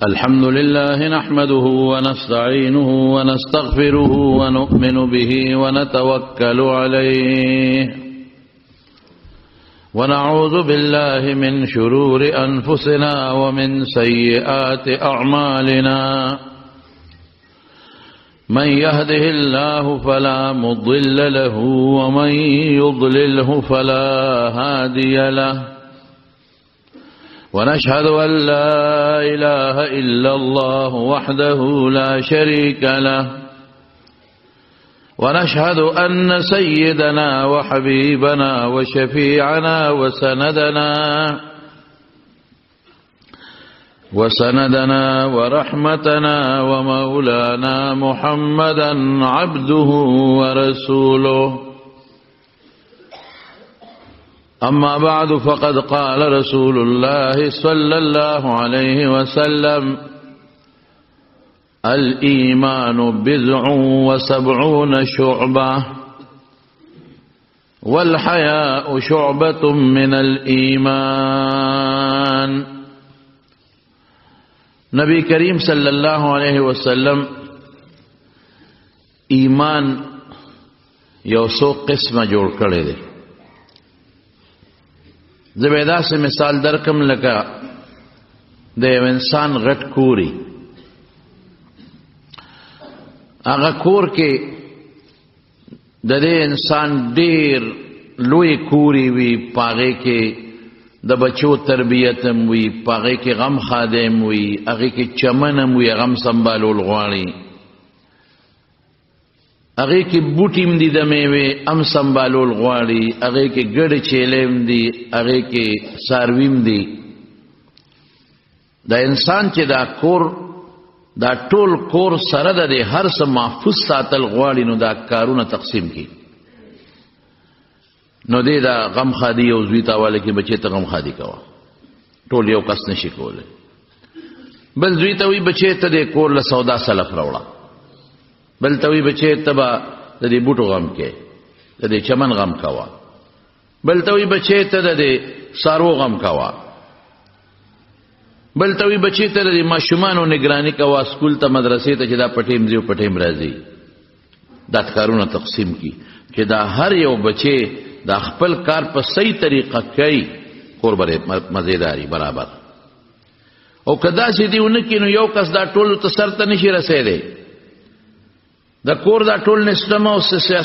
الحمد لله نحمده ونستعينه ونستغفره ونؤمن به ونتوكل عليه ونعوذ بالله من شرور أنفسنا ومن سيئات أعمالنا من يهده الله فلا مضل له ومن يضلله فلا هادي له ونشهد أن لا إله إلا الله وحده لا شريك له ونشهد أن سيدنا وحبيبنا وشفيعنا وسندنا ورحمتنا ومولانا محمدا عبده ورسوله. أما بعد فقد قال رسول الله صلى الله عليه وسلم الإيمان 70 شعبة والحياء شعبة من الإيمان. نبی کریم صلی اللہ علیہ وسلم ایمان یو سو قسم جوړ کړی دی. زبیدا سے مثال درکم لکا د یو انسان غټ کوری، هغه کور کې د دې انسان ډیر لوی کوری وی، پاغه کې د بچو تربیتم وی، پاغه کې غم خادم وی، هغه کې چمنم وی، غم سنبالول غواړي، هغه کې بوټیم دي د میوه ام سنبالول غواړي، هغه کې ګډ چیلم دي، هغه کې سارویم دي. دا انسان چې دا کور دا ټول کور سره د هر څه محفوظ ساتل غواړي، نو دا کارونه تقسیم کی. نو دې دا غم خادي او زوی تاواله کې بچی ته غم خادي کوا، ټول یو کس نشي کوله. بل زوی ته وی بچی ته د کور له سودا سلف راوړه، بل ته وی بچی ته با د دې بوټو غم کې د دې چمن غم کوا، بل ته وی بچی ته د دې سارو غم کوا، بل ته وی بچی ته د ماشومانو نگرانی کوا، سکول ته مدرسې ته چې دا پټیم زیو پټیم راځي. دا کارونه تقسیم کی چې دا هر یو بچی دا خپل کار په صحیح طریقه کوي، کور بره مزیداری برابر. او کدا چې دیونه کینو یو کس دا ټول ته سر ته نشي رسیدي، دا کور دا ټول نسلم او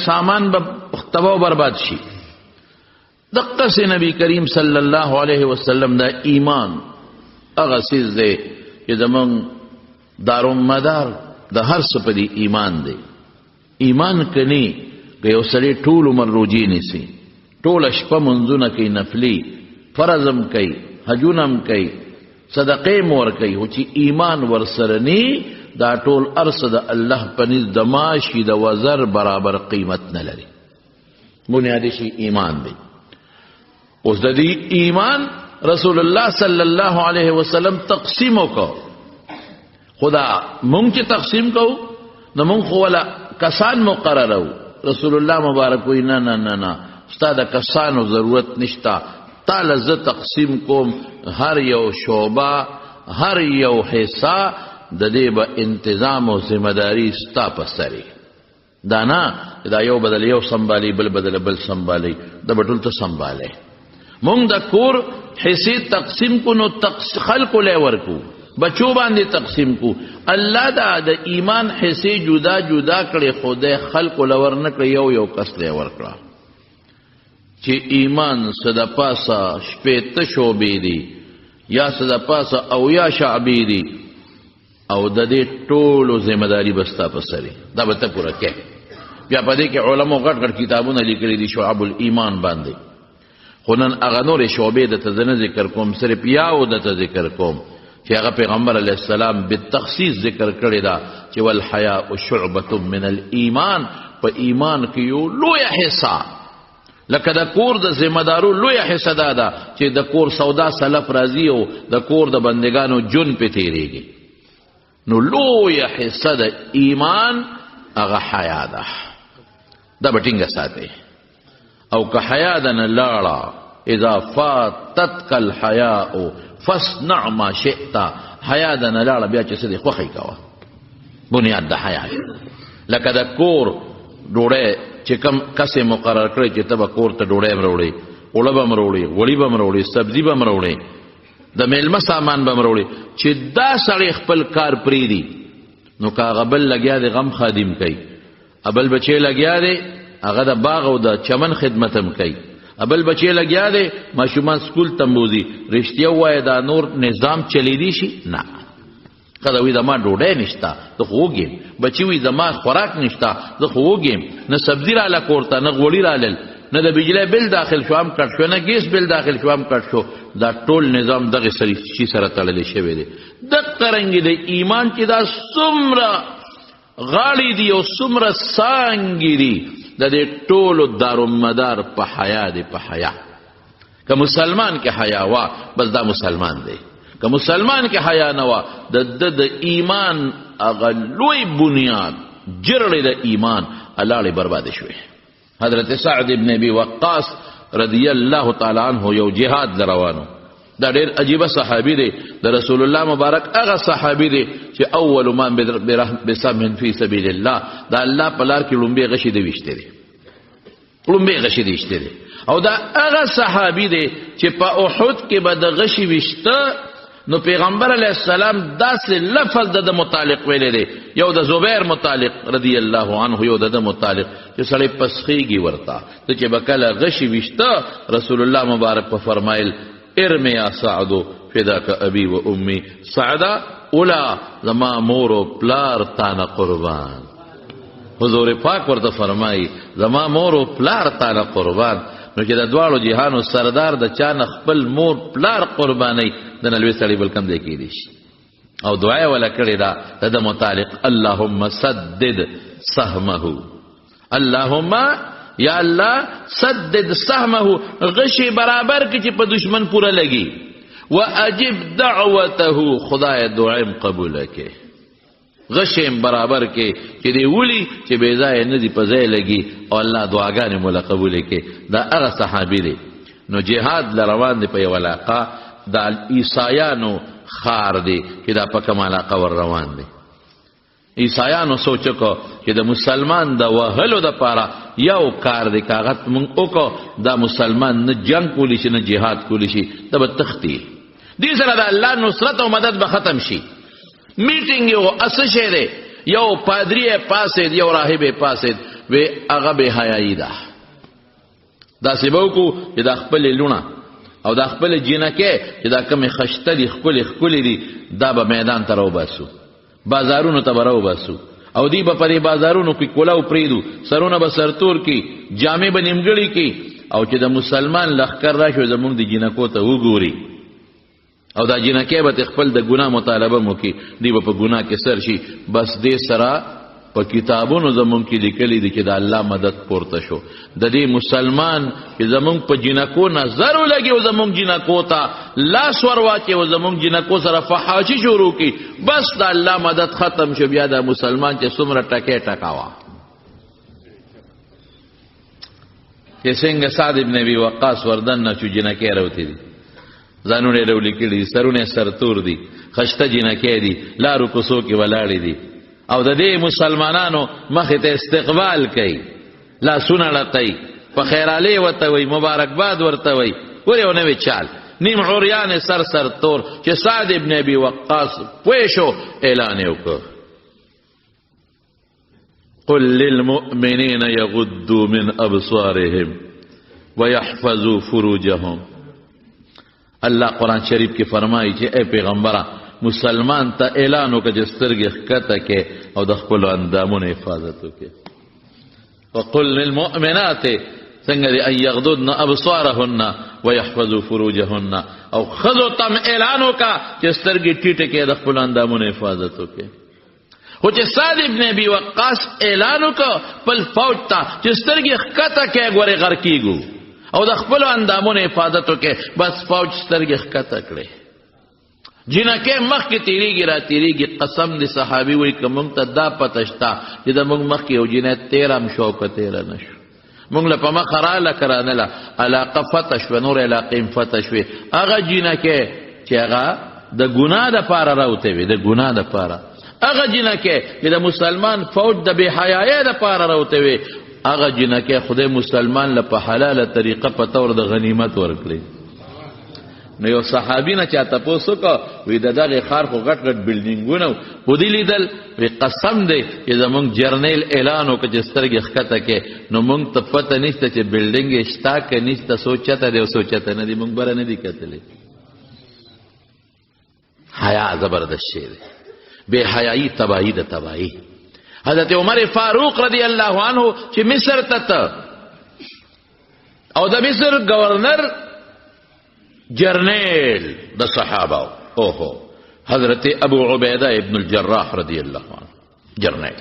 سامان به تباہ و برباد شي. دقه سي نبی کریم صلی الله علیه وسلم دا ایمان هغه سیز دی چې زمون دارومدار د هر څه په دی ایمان دی. ایمان کني که یو سړی ټول عمر روزي نیسي، ټول شپه منځونه کوي، نفلي فرضم کوي، حجونم کوي، صدقې مور کوي، او چې ایمان ورسره ني دا ټول ارصد الله پنځ د ماشي د وزر برابر قیمت نه لري. بنیادی شی ایمان دی. اوس د دې ایمان رسول الله صلی الله علیه وسلم تقسیم وکړو. خدا مونږ چې تقسیم کوو نو مونږ خو ولا کسان مقررو. رسول الله مبارک وی نه نه نه نه، استاد کسانو ضرورت نشتا، تعالی ز تقسیم کوم، هر یو شعبه هر یو حصہ د دې به انتظام او ذمہ داری ستا په سری. دا نه دا یو بدل یو سنبالي، بل بدل بل سنبالي، د بټول ته سنباله. مونږ د کور حصے تقسیم کو، نو خلق له ورکو، بچو باندې تقسیم کو. الله دا د ایمان حصے جدا جدا کړي، خدای خلق لور نه کړي، یو یو کس له ورکړه. چې ایمان صدا پاسا شپې ته شوبې دي، یا صدا پاسا او یا شعبې دي، او د دې ټولو ذمہ داری بستا په سری. دا به ته پوره کې. بیا په دې کې علماء غټ غټ کتابونه لیکلي دي شعب الایمان باندې. خونن هغه نور شعبې د تزنه ذکر کوم، صرف یاو د ذکر کوم چې هغه پیغمبر علیه السلام بالتخصیص ذکر کړی دا چې والحیاء شعبة من الایمان. په ایمان کې یو لوی حصہ، لکه د کور د ذمہ دارو لوی حصہ دا چې د کور سودا سلف راځي او د کور د بندگانو جون په تیریږي. نو لوی حصہ د ایمان هغه حیا ده، دا بټینګه ساتي. او که حیا دن لاړه اذا فاتتك الحیاء فاصنع ما شئت حیا د نه لاړه بیا چې څه دی خوښی کوه بنیاد د حیا لکه د کور ډوډۍ چې کم کسې مقرر کړی چې ته به کور ته ډوډۍ هم راوړې اوړه به هم راوړې غوړي به هم راوړې سبزي به هم راوړې د میلمه سامان به هم راوړې چې دا سړی خپل کار پرېږدي نو که هغه بل لګیا دی غم خادم کوي ابل بچی لګیا دی هغه د باغ او د چمن خدمت هم کوي ابل بچی لګیا دی ماشومان سکول ته بوځي رښتیا ووایه دا نور نظام چلیدی شي نه کله وی زما ډوډۍ نشته زه خو وږیم بچي وی زما خوراک نشته زه خو وږیم نه سبزي راله کور ته نه غوړي رالل نه د بجلی بل داخل شو هم کټ شو نه ګیس بل داخل شو هم کټ شو دا ټول نظام دغه شي سره تړلی شوی دی دقه رنګې د ایمان چې دا څومره غاړې دي او څومره څانګې دي د دې ټولو دارومدار په حیا دی په حیا که مسلمان کې حیا وا بس دا مسلمان دی که مسلمان کې حیا نه وا د ایمان هغه لوی بنیاد جرړې د ایمان الاړې برباد شوې حضرت سعد ابن ابي وقاص رضی الله تعالی عنہ یو جهاد لروانو دا ډېر عجیبه صحابي دی د رسول الله مبارک هغه صحابي دی چې اول من بسهم فی سبیل الله دا الله په لار کې لومبه غشي دی وشته دی لومبه غشي دی وشته دی او دا هغه صحابي دی چې په احد کې به د غشي وشته نو پیغمبر علیہ السلام داسې لفظ د متعلق ویلې دی یو د زبیر متعلق رضی الله عنه یو د متعلق چې سړی پسخیږي ورته ته چې بکله غشي وشته رسول الله مبارک په فرمایل ارمی یا سعدو فداک ابی و امی سعدا اولا زما مور و پلار تانا قربان حضور پاک ورته فرمائی زما مور و پلار تانا قربان نو چې د دواړو جهانو سردار د چا خپل مور پلار قربانی د نلوي سړي بل کم دی کېدی شي او دعا ولا کړې ده د متعلق اللهم سدد سهمه اللهم یا الله سدد سهمه غشي برابر کی چې په دشمن پورا لګي واجب دعوته خدای دعایم قبول کړي غشم برابر کې چې دی ولي چې بے ځای نه دی په ځای لګي او الله دعاګانې مولا قبول کړي دا هغه صحابي دی نو جهاد لروان دی په یو علاقه د عیسایانو خار دی چې دا په کوم علاقه ور روان دی عیسایانو سوچ کو چې د مسلمان د وهلو د پاره یو کار دی کاغت مونږ وکړو دا مسلمان نه جنگ کولی شي نه جهاد کولی شي دا به تختی دې سره د الله نصرت او مدد به ختم شي میټینګ یو اسشه دی یو پادری پاسید یو راهب پاسید و هغه به حیايي ده دا سبو کو چې د خپل لونه او د خپل جنکه چې دا کوم خشته دي خپل دي دا به میدان ته راو باسو بازارونو ته راو باسو او دی به پرې بازارونو کې کولاو پریدو سرونه به سرتور کې جامې به نیمګړي کې او چې د مسلمان لخر راشو زمونږ د جنکو ته وګوري او دا جنکه به خپل د ګناه مطالبه مو کې دی به په ګناه کې سر شي بس دې سره په کتابونو زمونږ کې لیکلي دي چې د الله مدد پورته شو د دې مسلمان چې زمونږ په جنکو نظر ولګي او زمونږ جنکو ته لاس ورواچي او زمونږ جنکو سره فحاشي شروع کی بس د الله مدد ختم شو بیا د مسلمان چې څومره ټکه ټکاوه چې څنګه سعد ابن ابي وقاص وردن نه چې جنکه راوتی دي ځانونه ورولې کړي سرونه سرتور دي خشته جنکه دي لارو کوسو کې ولاړې دي او د دې مسلمانانو مخې ته استقبال کوي لا سونه لطای په خیراله وته وي مبارکباد ورته وي ورو نوې چال نیم عریان سر تور چې سعد ابن ابي وقاص پوښو اعلان وکړ قل للمؤمنين يغضوا من ابصارهم ويحفظوا فروجهم الله قرآن شریف کې فرمایي چې اے پیغمبره مسلمان ته اعلان وکړه چې سترګې ښکته کې او د خپلو اندامونو حفاظت وکړي وقل للمؤمنات څنګه دي ان یغضضن ابصارهن ويحفظوا فروجهن او ښځو ته اعلان وکړه چې سترګې ټیټې کې د خپلو اندامونو حفاظت وکړي خو چې سعد ابن ابي وقاص اعلان وکړه خپل فوج ته چې سترګې ښکته کې ګورې غر کېږو او د خپلو اندامونو حفاظت وکړي بس فوج سترګې ښکته کړې جنکه مخ کې تیریږي را تیریږي قسم دی صحابي وای که مونږ ته دا پته شته چې د مونږ مخ کې یو جنه تیره هم شو که تیره نه شو مونږ له په مخه راله که رانله علاقه فتح شوه نور علاقې هم فتح شوې هغه جنکه چې هغه د ګناه د پاره راوته وي، د ګناه د پاره. هغه جنکه چې د مسلمان فوج د بے حیايي د پاره راوته وي، هغه جنکه خدای مسلمان له په حلاله طریقه په تور د غنیمت ورکړي. نو یو صحابي نه چاته پوسو کو وی دغه خار خو غټ غټ بلډینګونه و دي لیدل، وی قسم دی چې زمونږ جرنیل اعلان وکړ چې سترګې ښکته کې نو مونږ ته پته نشته چې بلډینګ شته که نشته، سوچته دی او سوچته نه دی، مونږ بره نه دي کتلی. حیا زبردست شی دی، بے حیايي تباہی د تباہی. حضرت عمر فاروق رضی الله عنه چې مصر ته او د مصر گورنر جرنیل د صحابه اوهو حضرت ابو عبیده ابن الجراح رضی الله عنه جرنیل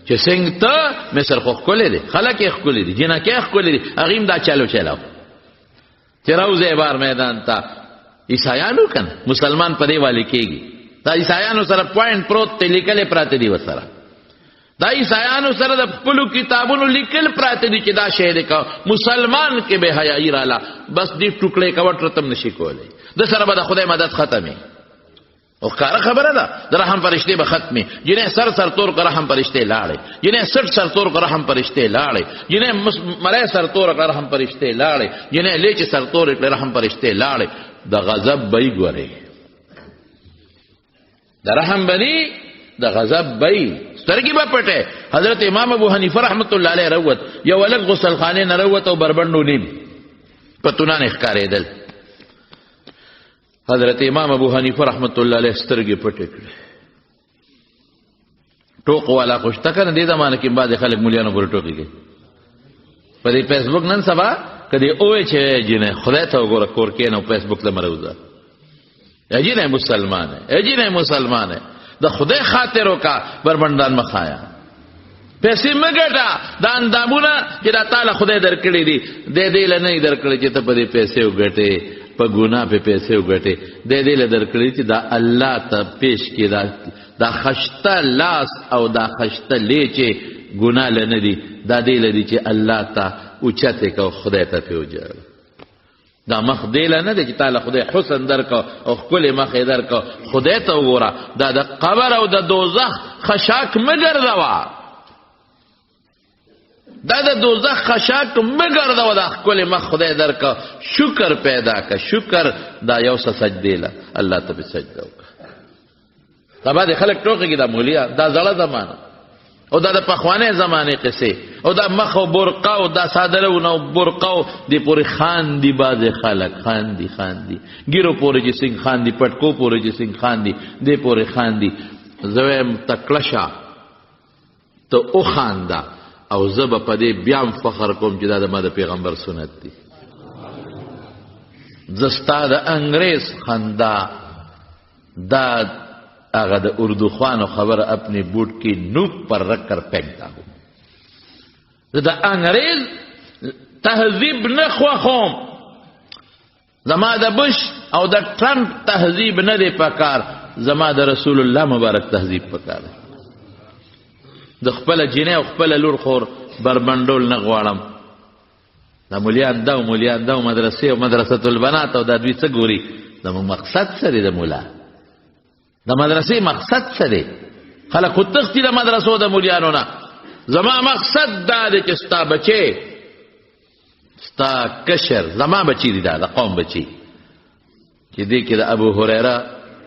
چې څنګه ته مصر خو ښکلی دی، خلک یې ښکلی دي، جنکۍ ښکلی دي، هغې هم دا چلو چې راوځئ بار میدان ته. عیسایانو که نه مسلمان په دې والی کېږي، دا عیسایانو سره پوینټ پروت دی، لیکلې پراته دي ورسره. دا عیسایانو سره د خپلو کتابونو لیکل پراته دي چې دا شی دی که مسلمان کې بې حیايي راله بس دې ټوکړې کوټ رتم نشي کولی، د سره به د خدای مدد ختمې. او ښکاره خبره ده د رحم فرشتې به ختمې. جنې سر تور که رحم فرشتې لاړې، جنې سر تور که رحم فرشتې لاړې، جنې مری سر تور که رحم فرشتې لاړې، جنې لیچې سر تور کړې رحم فرشتې لاړې. د غضب بی ګورې، د رحم بني د غضب بی سترګې به پټې. حضرت امام ابو حنیفه رحمت الله علیه روت یو الګ غسل خانه نه روت او بربندو نیم پتونان ښکارېدل. حضرت امام ابو حنیفه رحمت الله علیه سترګې پټې کړې. ټوک والا خوشته کنه دې زمانه کې بعض خلک مولیانو پر ټوکی کوي په دې فیسبوک نن سبا کدی اوه چې جنه خدای ته وګوره کور کې نو فیسبوک ته مروزه اجینه مسلمان ہے د خدای خاطر وکا بربندان مخایا پیسې مګټه دا اندامونه چې دا تعالی خدای درکړي دي دې دې لنه درکړي چې ته په دې پیسې وګټې په ګناه په پیسې وګټې دې دې له درکړي چې دا الله ته پیش کې دا خشته لاس او دا خشته لیچې ګناه لنه دي دا دې لدی چې الله ته اوچته کو خدای ته پیوجه دا مخ دیل نه دی چې تعالی خدای حسن درکو او خپل مخ درکو خدای ته وګوره دا د قبر او د دوزخ خشاک مګرځوا دا د دوزخ خشاک مګرځوا دا خپل مخ خدای درکو شکر پیدا کا شکر دا یو سجدی له الله ته سجده وکړه تبا د خلک ټوکې دا مولیا دا زړه زمانہ او دا د پخوانه زمانه قصه او دا مخ او برقه او دا صادره نو برقه دی پوری خان دی باز خلق خان دی ګیرو پوری چې سنگ خان دی پټکو پوری چې سنگ خان دی پوری خان دی زویم تکلشا ته او خان دا او زب په دې بیام فخر کوم چې دا د پیغمبر سنت دی زستا د انګریز خندا دا اگر دا اردو خوانو خبر اپنی بوٹ کی نوک پر رکھ کر پھینکتا ہوں دا انگریز تہذیب نخوا خوم زما دا بش او دا ٹرمپ تہذیب نہ دے پکار زما دا رسول اللہ مبارک تہذیب پکار دا خپل جنہ او خپل لور خور بربندول نغوارم دا مولیان داو مدرسه او مدرسة البنات او دا دوی سگوری دا مقصد سری دا مولا دا مدرسې مقصد څه دی خلک خو تښتي د مدرسو د مولیانو نه زما مقصد دا دی چې ستا بچی ستا کشر زما بچی دی دا د قوم بچی چې دی کې د ابو هریره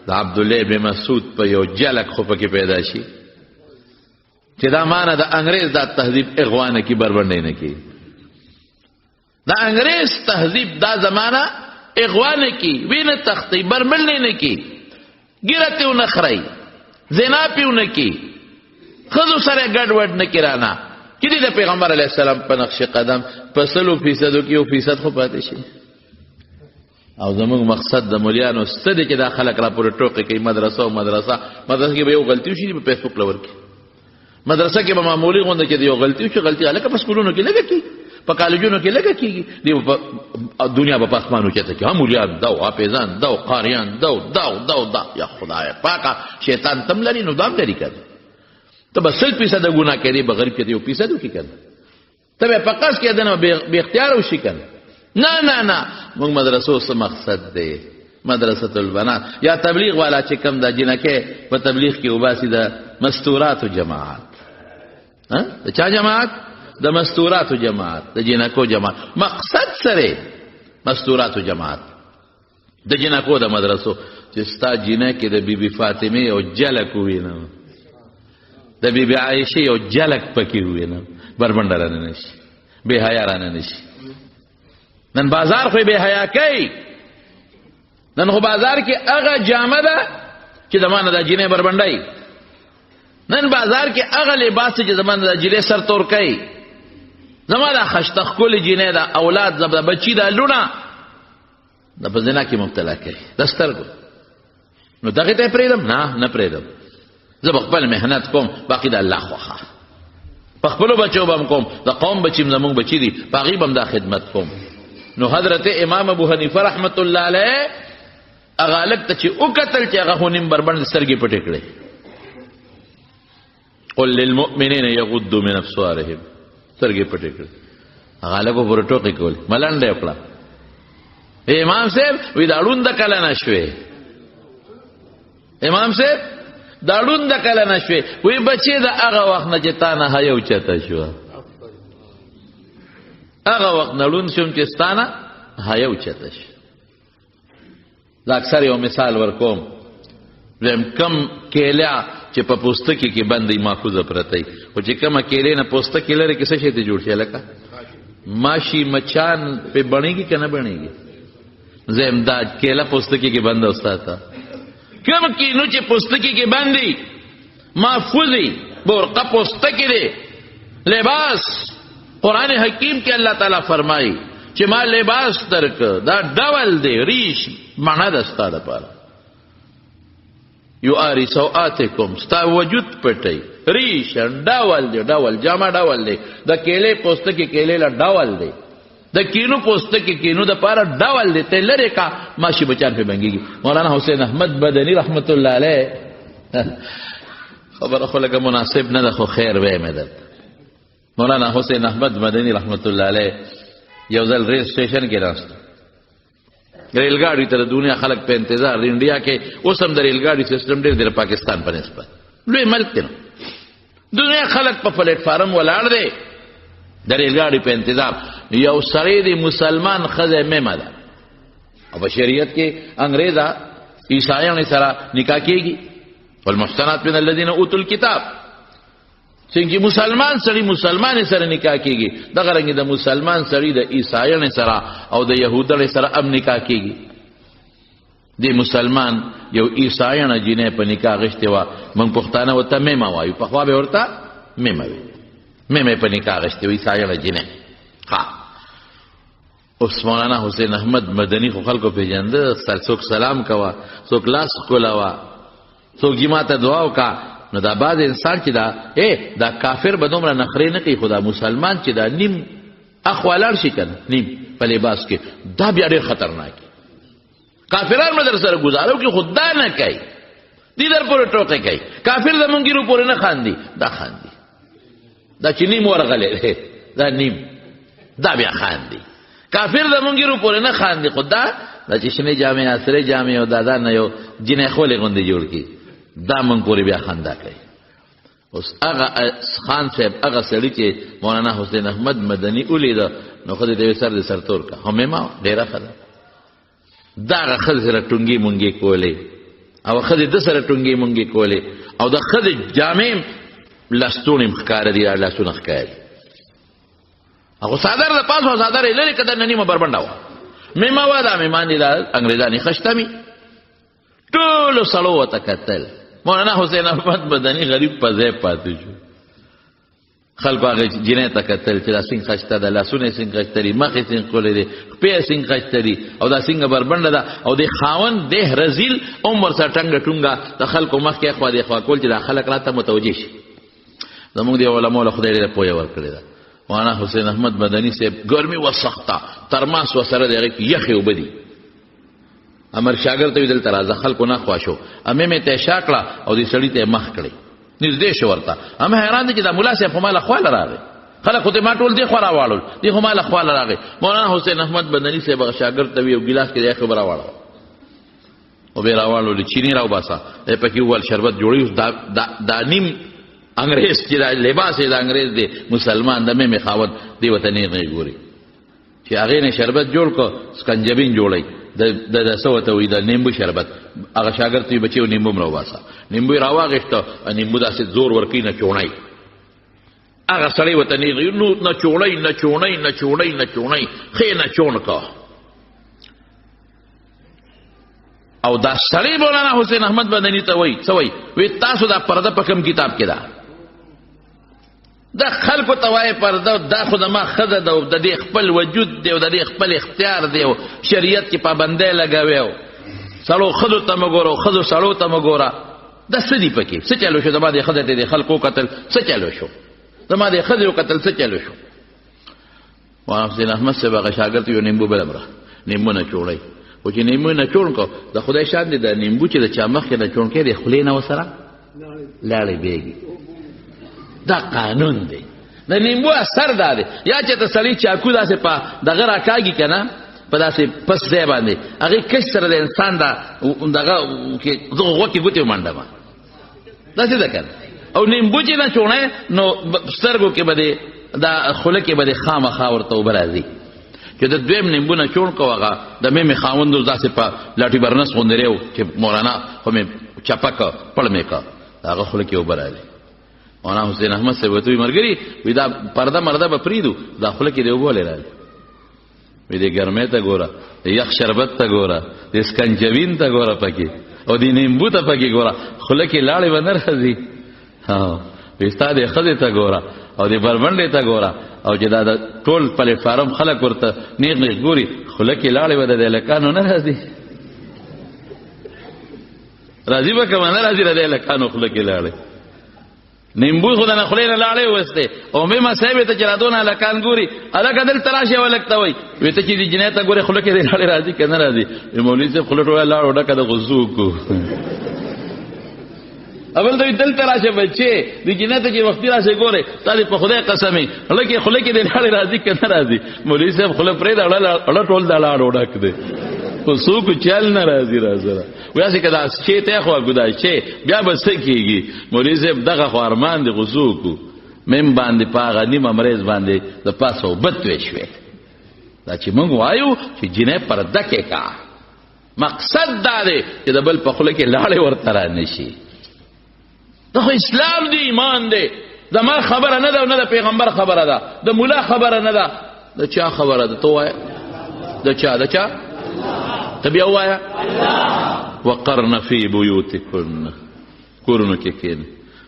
د عبدالله بن مسعود په یو جلک خو پکې پیدا شي چې دا معنی د انګریز دا تهذیب اغوانه کی بربنډی نه کی دا انګریز تهذیب دا زمانہ اغوانه کی وینه تختی بربنډی نه کی ګیرته نخرای زنا پیو نکی خذو سره ګډوډ نکرانا کدی د پیغمبر علی السلام په نقش قدم په 100% کې 1% خو پاتې شي او زموږ مقصد د مولیانو ستدي چې د خلک را پورې ټوکې کوي مدرسه کې به یو غلطي وشي په فیسبوک لور کې مدرسه کې به معمولی غونډه کې یو غلطي وشي غلطي الکه په سکولونو کې لګي کی په کالجونو کې لګي کیږي د دنیا په پاسمانو کې ته هم مولیان دا او اپیزان دا او قاریان دا یا خدای پاکه شیطان تم لري نو دام لري کړه ته بس 100% ګناه کوي بغیر کې یو 1% کې کړه ته په قص کې دنه به اختیار وشي کړه نه موږ مدرسو څه مقصد دی؟ مدرسة البنات یا تبلیغ والا چې کم دا جنکه په تبلیغ کې وباسي د مستورات جماعت. د چا جماعت؟ د مستورات جماعت، د جنکو جماعت. مقصد سره مستورات جماعت د جنکو د مدرسو چې ستا جنکه د بیبي فاطمه او جلک وینم، د بیبي عائشه یو جلک پکې وینم، بربنډ رانه نشي، بے حیا رانه نشي. نن بازار خو بے حیا کوي، نن خو بازار کې هغه جامه ده چې زمانه د جنې بربنډای، نن بازار کې هغه لباس چې زمانه د جنې سر تور کوي، زمانه خشتخ کول جنې دا اولاد زبر بچی دا لونه د په زنا کې مبتلا کوي دسترګو. نو دغه ته پریدم نه پریدم، زه خپل مهنت کوم، باقی د الله خوخه په خپل بچو بم کوم، د قوم بچیم زمونږ بچی دي باقی بم دا خدمت کوم. نو حضرت امام ابو حنیفه رحمت الله علیه اغالک ته چې او قتل چې هغه هونیم بربند سترګې پټې کړې. قل للمؤمنین یغضوا من ابصارهم، سترګې پټې کړې. اغالکو پر ټوکی کول ملنډه وکړه. امام صاحب وی دا ړوند کله نشوي، امام صاحب دا ړوند کله نشوي، وی بچي دا هغه وخت نه چې تا نه یو چته شو، هغه وخت نه ړوند شوم چې ستانه یو چته شو. دا اکثر یو مثال ورکوم، زم کم کېلیا چې په پوستکی کې باندې ماخوذه پرته، او چې کومه کېلې نه پوستکی لري کې څه شي ته جوړ شي لکه ماشي مچان په بڼيږي کنه بڼيږي. زم دا کېلا پوستکی کې باندې استاد کوم کې نو چې پوستکی کې باندې محفوظي برقه پوستکی دی لباس. قرآن حکیم کې الله تعالی فرمایي چې ما لباس درک دا ډول دی ریش معنا د ستاده لپاره. یواری سوآتکم، ستا وجود پټي ریش ډول دی، ډول جامه ډول دی، د کېلې پوستکی کېلې لا ډول دی، د کینو پوستکی کینو د پاره ډول دی، ته لری کا ماشي بچان په بنګيږي. مولانا حسین احمد مدنی رحمت الله علیه خبره خو لکه مناسب نه ده، خو خیر وې مدد. مولانا حسین احمد مدنی رحمت الله علیه یو ځل ریل سټیشن کې راست، ریل ګاډي ته د دنیا خلک په انتظار، انډیا کې اوس هم د ریل ګاډي سیستم ډېر د پاکستان په نسبت لوی ملک دی، دنیا خلک په پلیټ فارم ولاړ دی د ریل ګاډي په انتظار. یو سړی دی مسلمان خزه مېمه ده، او په شریعت کې انګریزا عیسایانو سره نکاح کېږي، والمحصنات من الذين اوتوا الكتاب، څنګه مسلمان سړی مسلمان سره نکاح کېږي، دغه رنګ د مسلمان سړی د عیسایانو سره او د يهودانو سره هم نکاح کېږي. د مسلمان یو عیسایانو جنې په نکاح غشته وا، موږ پښتانه وته مېمه وایو، په خوا به ورته مېمه وي، مېمه په نکاح غشته وي عیسایانو جنې. ها اوس مولانا حسین احمد مدنی خو خلکو پیژنده، څوک سلام کوا، څوک لاس کولاوا، څوک جماعت دعا وکا. نو دا بعد انسان چې دا کافر به دومره نخرې نه کوي، خدا مسلمان چې دا نیم اخوالار شي کنه نیم په لباس کې، دا بیا ډېر خطرناک. کافران مدر سره گزارو کې خدا نه کوي، دې در پورې ټوکې کوي. کافر زمونږ رو پورې نه خاندي، دا خاندي، دا چې نیم ورغلې دا نیم دا بیا خاندي. کافر زمونږ رو پورې نه خاندي، خدا دا چې شنه جامې اسره جامې او دادا نه یو جنې خولې غوندې جوړ کی، دا مونږ پورې بیا خندا کوي. اوس هغه خان صاحب هغه سړی چې مولانا حسین احمد مدنی ولید، نو خو دې سر دې سر تور کا همې ما ډیره خدا دا خل سره ټونګي مونږه کولې، او خدای د سره ټونګي مونږه کولې، او د خدای جامې لستونې مخکاره دي، لاسونه ښکاري. هغه صادر د پاسو صادر لري کده ننیمه بربنداو مېما وادا مېمانی لا انګريزاني خشتمي ټول سلو وتکتل. مولانا حسین احمد مدنی غریب په ځای پاتې شو، خلک هغه جنې تکتل چې دا څنګه خشته ده، لاسونه څنګه خشتري، مخې څنګه کولې دي، په څنګه خشتري، او دا څنګه بربنده ده، او د خاون ده رزیل عمر سره ټنګ ټونګه د خلکو مخ کې خوا دې خوا کول چې د خلک راته متوجي شي. زموږ دی علماء له خدای دې پوهه ورکړي ده. مولانا حسین احمد مدنی سے ګرمي وسخته ترماس وسره دغه یخي وبدي، امر شاګرد ته دل ترازه خلکو نه خواشو، امه مې ته شاکړه او دې سړی ته مخ کړی نږدې شو ورته. امه حیران دي چې دا مولا صاحب په مال خپل راغی، خلک خو ته ما ټول دی خو راواړل دی خو ما له خوا راغی مولانا حسین احمد بندني صاحب شاګرد ته یو ګلاس کې دی خبره واړه او به راواړل چینی راو باسا پکې ول شربت جوړی دا نیم انګريز چې لباس یې د انګريز دی مسلمان د مې خاوت دی وته نه ګوري چې هغه نه شربت جوړ کو سکنجبین جوړی د سوته وې د نیمبو شربت هغه شاګرد ته بچو نیمبو مرو واسا نیمبو راواغښت نیمبو داسې زور ورکی نه چونای هغه سړی وته نه چونای خې نه چون کا او دا سړی مولانا حسین احمد بندني ته وای وی تاسو دا پرده په کوم کتاب کې ده دا خلکو ته وای پرده دا خو د ما خزه ده او د دې خپل وجود دی او د دې خپل اختیار دی او شریعت کې پابندۍ لګاوي سړو خزو ته مګورو خزو سړو ته مګورا دا څه دی پکې څه چلو شو زما د خزه ته د خلکو قتل څه چلو شو زما د خزو قتل څه چلو شو مولانا حسین احمد سے هغه شاګرد یو نیمبو بلمره نیمبو نه چوړی او چې نیمبو نه چون کو د خدای شان دي د نیمبو چې د چا مخ کې نه چون کې د خلې نه وسره لاړې بیګي دا قانون دی د نیمبو اثر دا دی یا چې ته سړی چاکو داسې په دغه راکاږي کنه په داسې پس ځای باندې هغه کش سره د انسان دا دغه کې دغه غوکې ګوتې منډه ما داسې ده کنه او نیمبو چې نه چونه نو سترګو کې به دا خوله کې به خامخا ورته اوبه راځي چې د دویم نیمبو نه چون کو هغه د مې خاوندو داسې په لاټي برنس غوندې و چې مولانا خو مې چپک پړ مې کا هغه خوله کې اوبه راځي مولانا حسین احمد سے وته مرګري وی دا پرده مرده به پریدو دا خوله کې دی اوبه لري وی دې ګرمه ته ګوره یخ شربت ته ګوره د سکنجوین ته ګوره پکې او د نیمبو ته پکې ګوره خوله کې لاړې ونه راځي ها وستا دې خزه ته ګوره او دې بربنډې ته ګوره او چې دا ټول پلیټ فارم خلک ورته نیغ ګوري خوله کې لاړې وده د لکانو نه راځي راځي به کومه نه راځي د لکانو خوله کې لاړې نیمبو خو نه خلې نه لاړې وسته او مې ما صاحب ته چرادونه لکان ګوري ادا کدل تراشه ولکته وي وې ته چې دې جنې ته ګوري خوله کې لاړې راځي کنه راځي مولوی صاحب خوله ټوله لاړ وډه کده غزو کو اول دوی دل تراشه بچي د جنته چې وختي راشه ګوره تعالی په خدای قسمي لکه خله کې د لاړې راځي کنه راځي مولوی صاحب خله پرې دا اړه ټول دا لاړ وډک دي په څوک چل نه راځي راځره وایي کدا چې ته خو ګدای چې بیا بس کېږي مولوی صاحب دغه خو ارمان دي غزو کو مم باندې پاغه نیمه مریض باندې د پاسو بتوي شوې دا چې موږ وایو چې جنې پرده کې کا مقصد دا دی چې د بل په خله کې لاړې ورته را نشي دا خو اسلام دی ایمان دی دا ما خبره نه ده نه د پیغمبر خبره ده د مولا خبره نه ده د چا خبره ده تو وای د چا ته بیا وای وقرن فی بیوتکن کورونو کې کین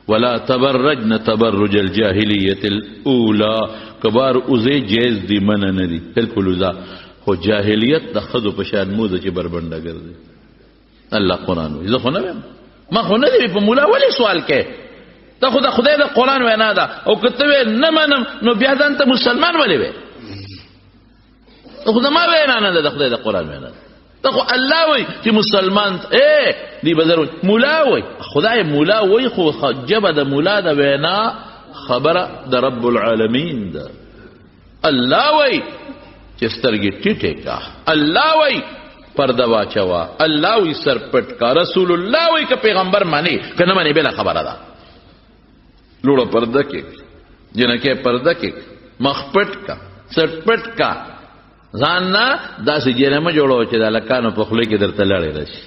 ولا تبرجن تبرج الجاهلیه الاولى کبار اوزه جیز دی من نه دی بالکل وزا خو جاهلیت د خدو په شان موزه چې بربنده ګرځي الله قران وی زه خو نه ما خو نه دی په مولا ولی سوال کې ته خو د خدای د قران وینا ده او کته نه منم نو بیا ځان ته مسلمان ولې وې ته خو ما وینا نه ده د خدای د قران وینا ته خو الله وی چې مسلمان دی بزر مولا وی خدای مولا وی خو جبه د مولا د وینا خبره د رب العالمین ده الله وی چې سترګې ټیټه کا الله وی پرده واچوا الله وی سر پټ کا رسول الله وی که پیغمبر مانی کنه مانی بلا خبره ده لوړو پرده کې جنکه پرده کې مخ پټ کا سر پټ کا ځان نه داسې جنمه جوړو چې د لکانو په خله کې درته لړې راشي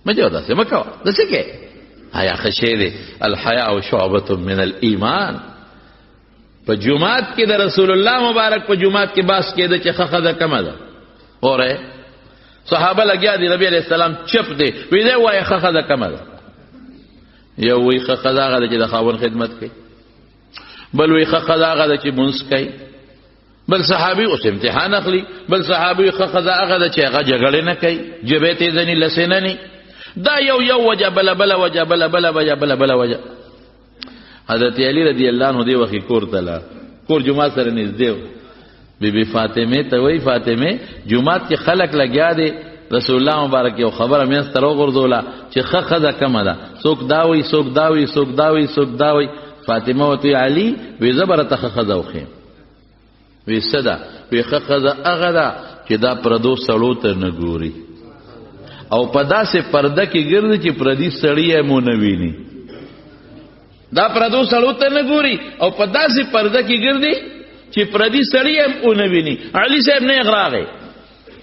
مجو داسې مکو داسې کې حیا خشیره الحیاء شعبه من الايمان په جمعات کې د رسول الله مبارک په جمعات کې باس کې د چخه خزه کمه ده اوره صحابه لګیا دي نبی علیہ السلام چپ دي وی دی وای خخه ده کمه ده یو وی خخه ده هغه چې د خاون خدمت کوي بل وی خخه ده هغه چې منس کوي بل صحابي اوس امتحان اخلي بل صحابي خخه ده هغه چې هغه جګړه نه کوي جبه ته ځنی لسنه نه دا یو وجه بل وجه حضرت علی رضی الله عنه دی وخی کور تلا کور جمعه سره نږدې بی بی فاطمه ته وی فاطمه جمعات کې خلق لګیا دي رسول الله مبارک یو خبره مې سترو غردوله چې خخه ده کمه ده څوک داوي فاطمه وتی علی وی زبرته خزه خو وی صدا وی خزه هغه ده چې دا پردو سړو ته نه ګوري او په داسې پرده کې ګرځي چې پردي سړی یې مو نه ویني دا پردو سړو ته نه ګوري او په داسې پرده کې ګرځي چې پردي سړی یې مو نه ویني علي صاحب نه اغراغه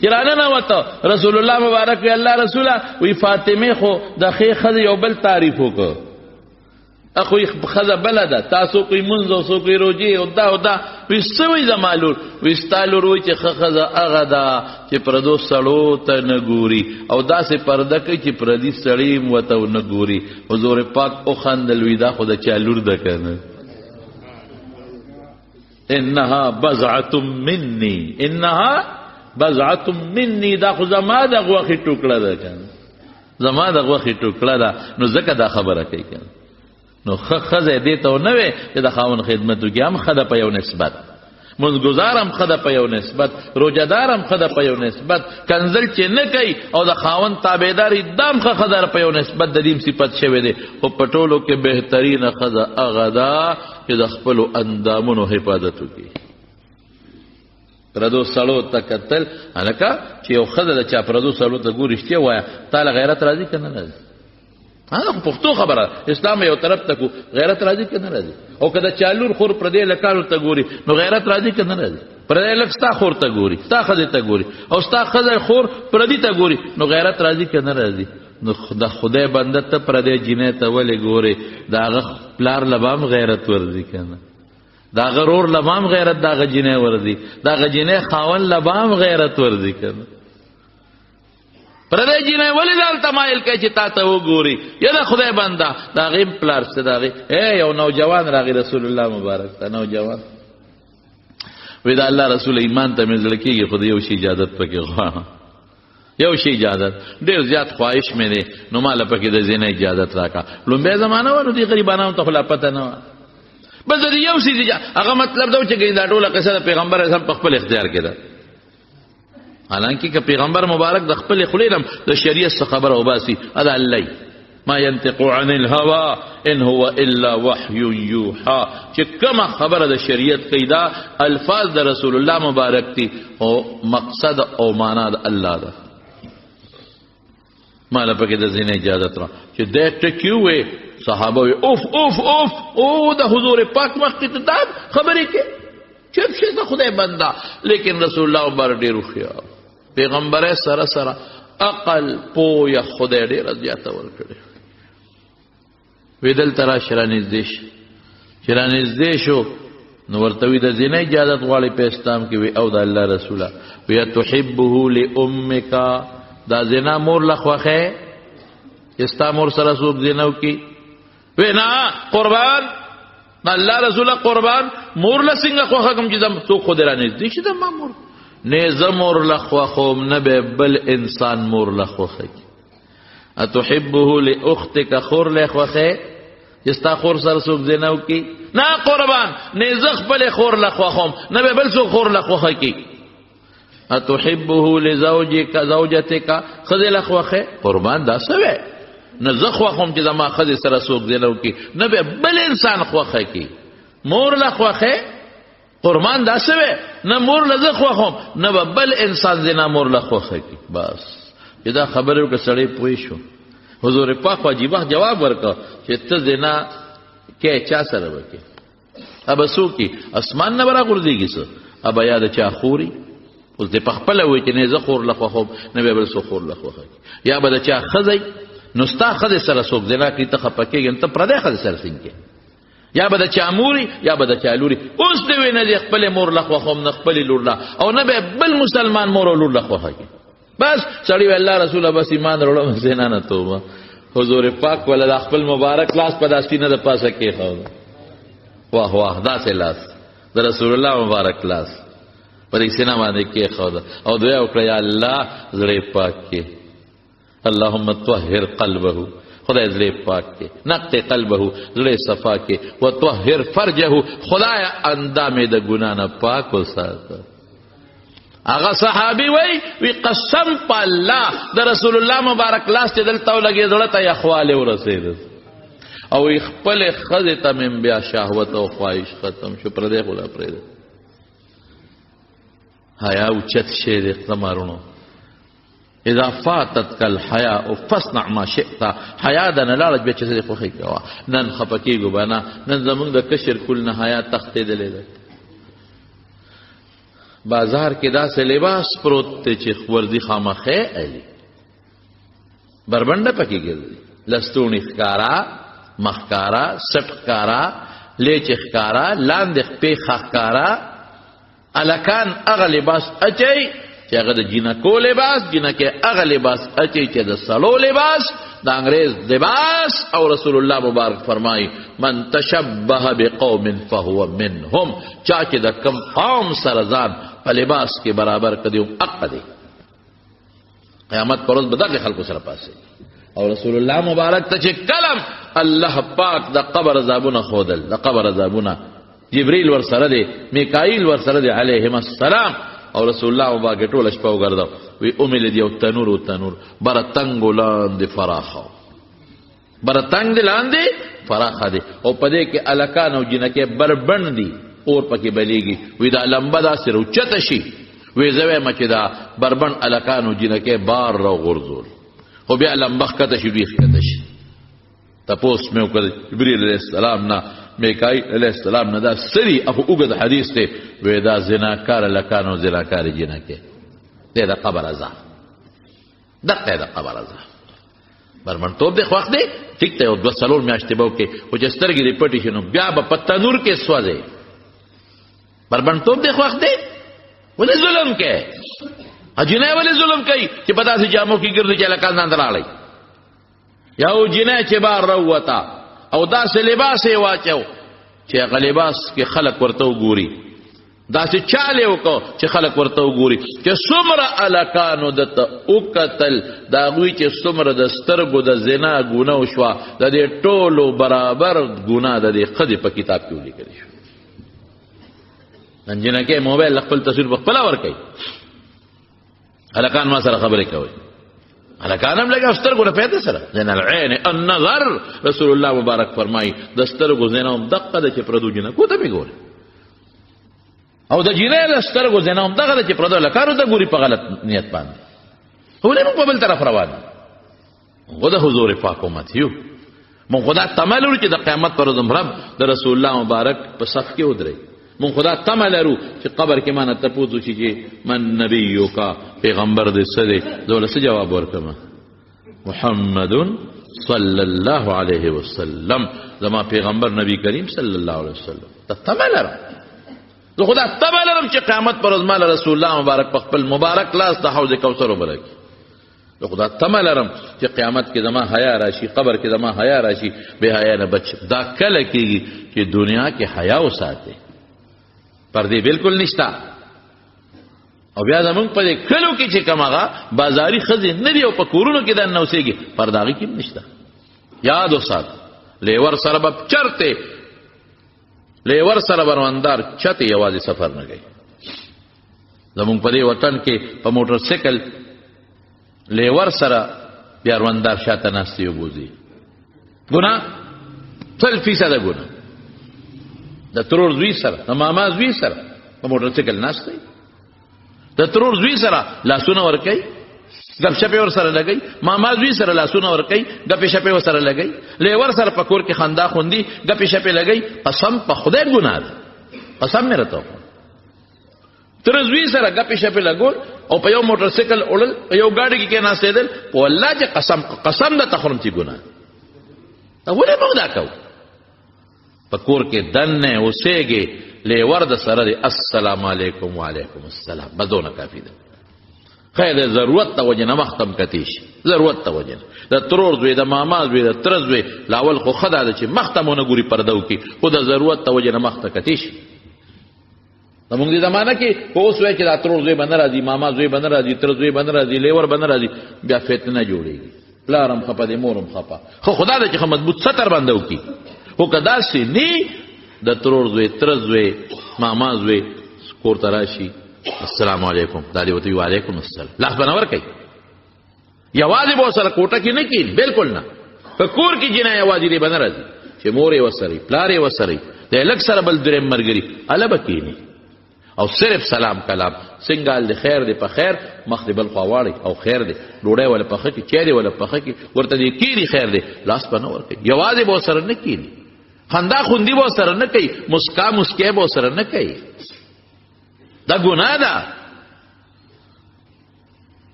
چرانه نه وته رسول الله مبارک وی الله رسوله وی فاطمه خو د خې خزه یو بل تعریف وکړه اخو خزه بلده تاسو کوئی منځ او سو کوئی روجي او دا وی سوي زمالور وی ستالور وی چې خزه هغه دا چې پردو سړو ته نه ګوري او داسې پرده کوي چې پردي سړی وته نه ګوري حضور پاک او خندل وی دا خو د چالور ده کنه انها بضعه مني انها بضعه مني دا خو زما د غوخي ټوکړه ده کنه زما د غوخي ټوکړه ده نو زکه دا خبره کوي کنه نو خزه دې ته نه وي چې د خاون خدمتو کې هم خده په یو نسبت منځګزارم خده په یو نسبت روزدارم خده په یو نسبت کنزل چې نه کوي او د خاون تابعداري دام خده په یو نسبت د دې صفت شوی دی او پټولو کې بهترین خزه هغه ده چې د خپل اندامونو حفاظت وکړي پردو سړو ته قتل الکه چې یو خزه د چا پردو سړو ته ګورشته وای تعالی غیرت راضي کنه راضي هغه پښتو خبره اسلام یو طرف ته کو غیرت راضي کنه راضي او کله چالور خور پردې لکانو ته ګوري نو غیرت راضي کنه راضي پردې لکستا خور ته ګوري ستا خزه ته ګوري او ستا خزه خور پردې ته ګوري نو غیرت راضي کنه راضي نو خدای بنده ته پردې جنې ته ولې ګوري داغه پلار لبام غیرت ورزي کنه دا غرور لبام غیرت دا غجنه ورزي دا غجنه خاون لبام غیرت ورزي کنه پردې جنه ولې دال تمایل کوي چې تا ته وګوري یا دا خدای بندا دا غیم پلار څه دا غي یو نوجوان راغی رسول الله مبارک ته نوجوان وې دا الله رسول ایمان ته مزل کېږي خدای یو شی اجازه پکې غواړه یو شی اجازه ډېر زیات خواهش مې نه نو مال پکې د زینه اجازه راکا لومبه زمانہ ورو دي غریبانو ته خلا پته نه بس دې یو شی هغه مطلب دا چې دا ټوله قصه پیغمبر اعظم په خپل اختیار کې ده حالانکه که پیغمبر مبارک د خپل خلیلم د شریعت څخه خبر او باسي ادا الله ما ينطق عن الهوى ان هو الا وحي يوحى چې کومه خبره د شریعت کیدا الفاظ د رسول الله مبارک دي او مقصد او معنا د الله ده مال پکې د زینې اجازه را چې د ټکیوي صحابه اوف اوف اوف او د حضور پاک وخت ته خبرې کې چپ شي د خدای بندا لیکن رسول الله مبارک ډیر خو پیغمبر سره سره عقل پو یا خدای ډیر زیاته ورکړي ویدل ترا شرانیز دیشو نو ورتوی د زینې اجازه غواړي په اسلام کې وی او د الله رسوله وی تحبه لامک دا زنا مور لخوخه استا مور سره سوب زینو کی وینا قربان الله رسول قربان مور لسنګ خوخه کوم چې زم تو خود رانه دي چې زم مور نه زمور لخوخوم نه به بل انسان مور لخوخه اتحبه لاختك خور لخوخه استا خور سره سوب زینو کی نه قربان نه زخ بل خور لخوخوم نه به بل سو خور لخوخه کی اتحبه لزوجك زوجتك خذل اخوخه قربان دا سوي نه زخوخم چې زما خذ سره سوق دینو کی نه به بل انسان خوخه کی مور لخوخه قربان دا سوي نه مور لزخوخم نه به بل انسان زنا مور لخوخه کی بس دا خبرو کې سړی پوي شو حضور پاک واجبہ جواب ورکا چې ته زنا کې چا سره وکي ابا سو کی اسمان نه برا ګرځيږي څه ابا یاد چا خوري اوس د پخپل وای چې نه زخور لخوخم نه به بل سخور لخوخه یا به چا خزي نو ستا خزه سره سوق دینا کی ته خپکیږي ته پردې خزه سره څنګه یا به چا موري یا به چا لوري اوس دی وینه د خپل مور لخوخم نه خپل لور لا او نه به بل مسلمان مور او لور لخوخه بس سړی الله رسول بس ایمان وروړو زینا نه توبه حضور پاک ولا خپل مبارک لاس په داسې نه د پاسه کې خو واه واه دا سه لاس د رسول الله مبارک لاس پرې سینا باندې کې خو او دعا وکړه یا الله زړه پاک کې اللهم طهر قلبه خدای زړه پاک کې نقت قلبه زړه صفا کې وطهر فرجه خدای اندام د ګنا نه پاک وساته هغه صحابي وی قسم په الله د رسول الله مبارک لاس چې دلته لګي زړه ته اخواله ورسېد او خپل خزه ته من بیا شهوت او خواهش ختم شو پردې خدا پردې حیا اوچت شی د قمرونو اذا فاتت الحياء فاصنع ما شئت حیا د نه لاړ به چې خو خې کوا نن خپکیږو بنا نن زمونږ د کشر کل نه حیا تختې دلې بازار کې داسې لباس پروت ته چې وردی خامخه علي بربنده پکې ګرځي لستونی ښکارا مخکارا سټکارا لیچ ښکارا لاندې په ښکارا الکان اغه لباس اچي چې هغه د جنکو لباس جنکه اغه لباس اچي چې د سلو لباس د انګريز لباس او رسول الله مبارک فرمای من تشبه بقوم فهو منهم چا چې د کم قوم سره ځان په لباس کې برابر کړي او اقدي قیامت پر ورځ به دغه خلکو سره پاسي او رسول الله مبارک ته چې کلم الله پاک د قبر عذابونه خودل د قبر عذابونه جبريل ور سره دي میکائیل ور سره دي علیهم السلام او رسول الله مبارک ټول شپه وګرځاو وی امل دی او تنور برتنګ لاندې فراخه برتنګ لاندې فراخه دي او پدې کې الکان او جنکه بربند دي اور پکې بلیږي وی دا لمبه دا سره اوچته شي وی زوی مچ دا بربند الکان او جنکه بار را غرزول خو بیا لمبخ کته شي بیخ کته شي تپوس مې وکړ جبريل علیہ السلام نه میکائیل علیہ السلام نه دا سری اخو وګد حدیث ته وی دا زناکار لکانو زناکار جنکه دا قبر عذاب دغه دا قبر عذاب برمنټوب د وخت دی ټیک ته او 2 سالور میاشتې به وکي او چې سترګې دې پټې شنو بیا به په تنور کې سوځي برمنټوب د وخت دی ولې ظلم کوي اجنه ولې ظلم کوي چې په داسې جامو کې ګرځي چې لکان نه دراړي یا او جنه چې بار روتا او داسې لباس یې واچو چې هغه لباس کې خلک ورته وګوري داسې چاله وکړو چې خلک ورته وګوري چې څومره الکانو دته او قتل دا غوي چې څومره د سترګو د زنا ګناه وشو د دې ټولو برابر ګناه د دې خدي په کتاب کې ولیکل شو نن جنہ کې موبایل خپل تصویر په خپل ور کوي الکان ما سره خبرې کوي الکان هم لګا سترګو نه پیدا سره زنا العين النظر رسول الله مبارک فرمای د سترګو زنا هم دقه د چې پردو جنہ کو ته میګوري او د جنې د سترګو زنا هم دغه چې پردو لکارو د ګوري په غلط نیت باندې ولې موږ په بل طرف روان غو د حضور پاک امت یو موږ خدا تملو چې د قیامت پر ورځ رب د رسول الله مبارک په صف کې ودرې موږ خدا تملو چې قبر کې مانه تپوزو چې من نبیو کا پیغمبر دې سره دولت څه جواب ورکما محمد صلی الله علیه وسلم زما پیغمبر نبی کریم صلی الله علیه وسلم تملو زه خدا تبه لرم چې قیامت پر ورځ مال رسول الله مبارک په خپل مبارک لاس د حوض کوثر وبرک زه خدا تبه لرم چې قیامت کې زما حیا راشي قبر کې زما حیا راشي به حیا نه بچ دا کله کېږي چې دنیا کې حیا وساتي پردې بالکل نشتا او بیا زمونږ په کلو کې چې کومه بازاري خزي نه دی او په کورونو کې د نوسېږي پرداغي کې نشتا یاد وسات لیور سره به چرته لیور سره بروندار چته یوازې سفر نه گئی زمونږ په دې وطن کې په موټر سایکل لیور سره بروندار شاته ناستي وبوزي ګنا 100% ګنا د ترور زوی سره د ماما زوی سره په موټر سایکل ناستي د ترور زوی سره لاسونه ور کوي گپ شپې ور سره لګي ماما زوی سره لاسونه ور کوي گپ شپې ور سره لګي لیور سره په کور کې خندا خوندي گپ شپې لګي قسم په خدای ګناه ده قسم مې راته تر زوی سره گپ شپې لګول او په یو موټر سایکل اورل یو گاډي کې نه سیدل په الله چې قسم د تخرم چې ګناه دا ولې موږ دا کوو په کور کې دنه اوسېږي لیور د سره السلام علیکم وعلیکم السلام بدونه کافی ده خیر ضرورت ته وجنه مختم کتیش ضرورت ته وجنه د ترور دوی د ماما دوی د ترز دوی لاول خو خدا ده چې مختمونه ګوري پردو کې خو د ضرورت ته وجنه مخته کتیش زمونږ د زمانہ کې اوس وای چې د ترور دوی بند راځي ماما دوی بند راځي ترز دوی بند راځي لیور بند راځي بیا فتنه جوړیږي پلارم خپه د مورم خپه خو خدا ده چې مضبوط ستر بندو کې خو کدا سي ني د ترور دوی ترز دوی ماما دوی کور تراشي السلام علیکم دادی وتی وعلیکم السلام لاس بنور کوي یوازې به سره کوټه کې نه کین بالکل نه په کور کې جنا یوازې دی بنر راځي چې مور یې وسري پلار یې وسري د لږ سره بل دریم مرګري اله به کینی او صرف سلام کلام څنګه ال خیر دی په خیر مخ دی بل خواړي او خیر دی ډوډۍ ولا پخه کی چیرې ولا پخه کی ورته دی کینی خیر دی لاس په نور کوي یوازې به سره نه کینی خندا خوندي به سره نه کوي مسکا مسکې به سره نه کوي دا ګناه ده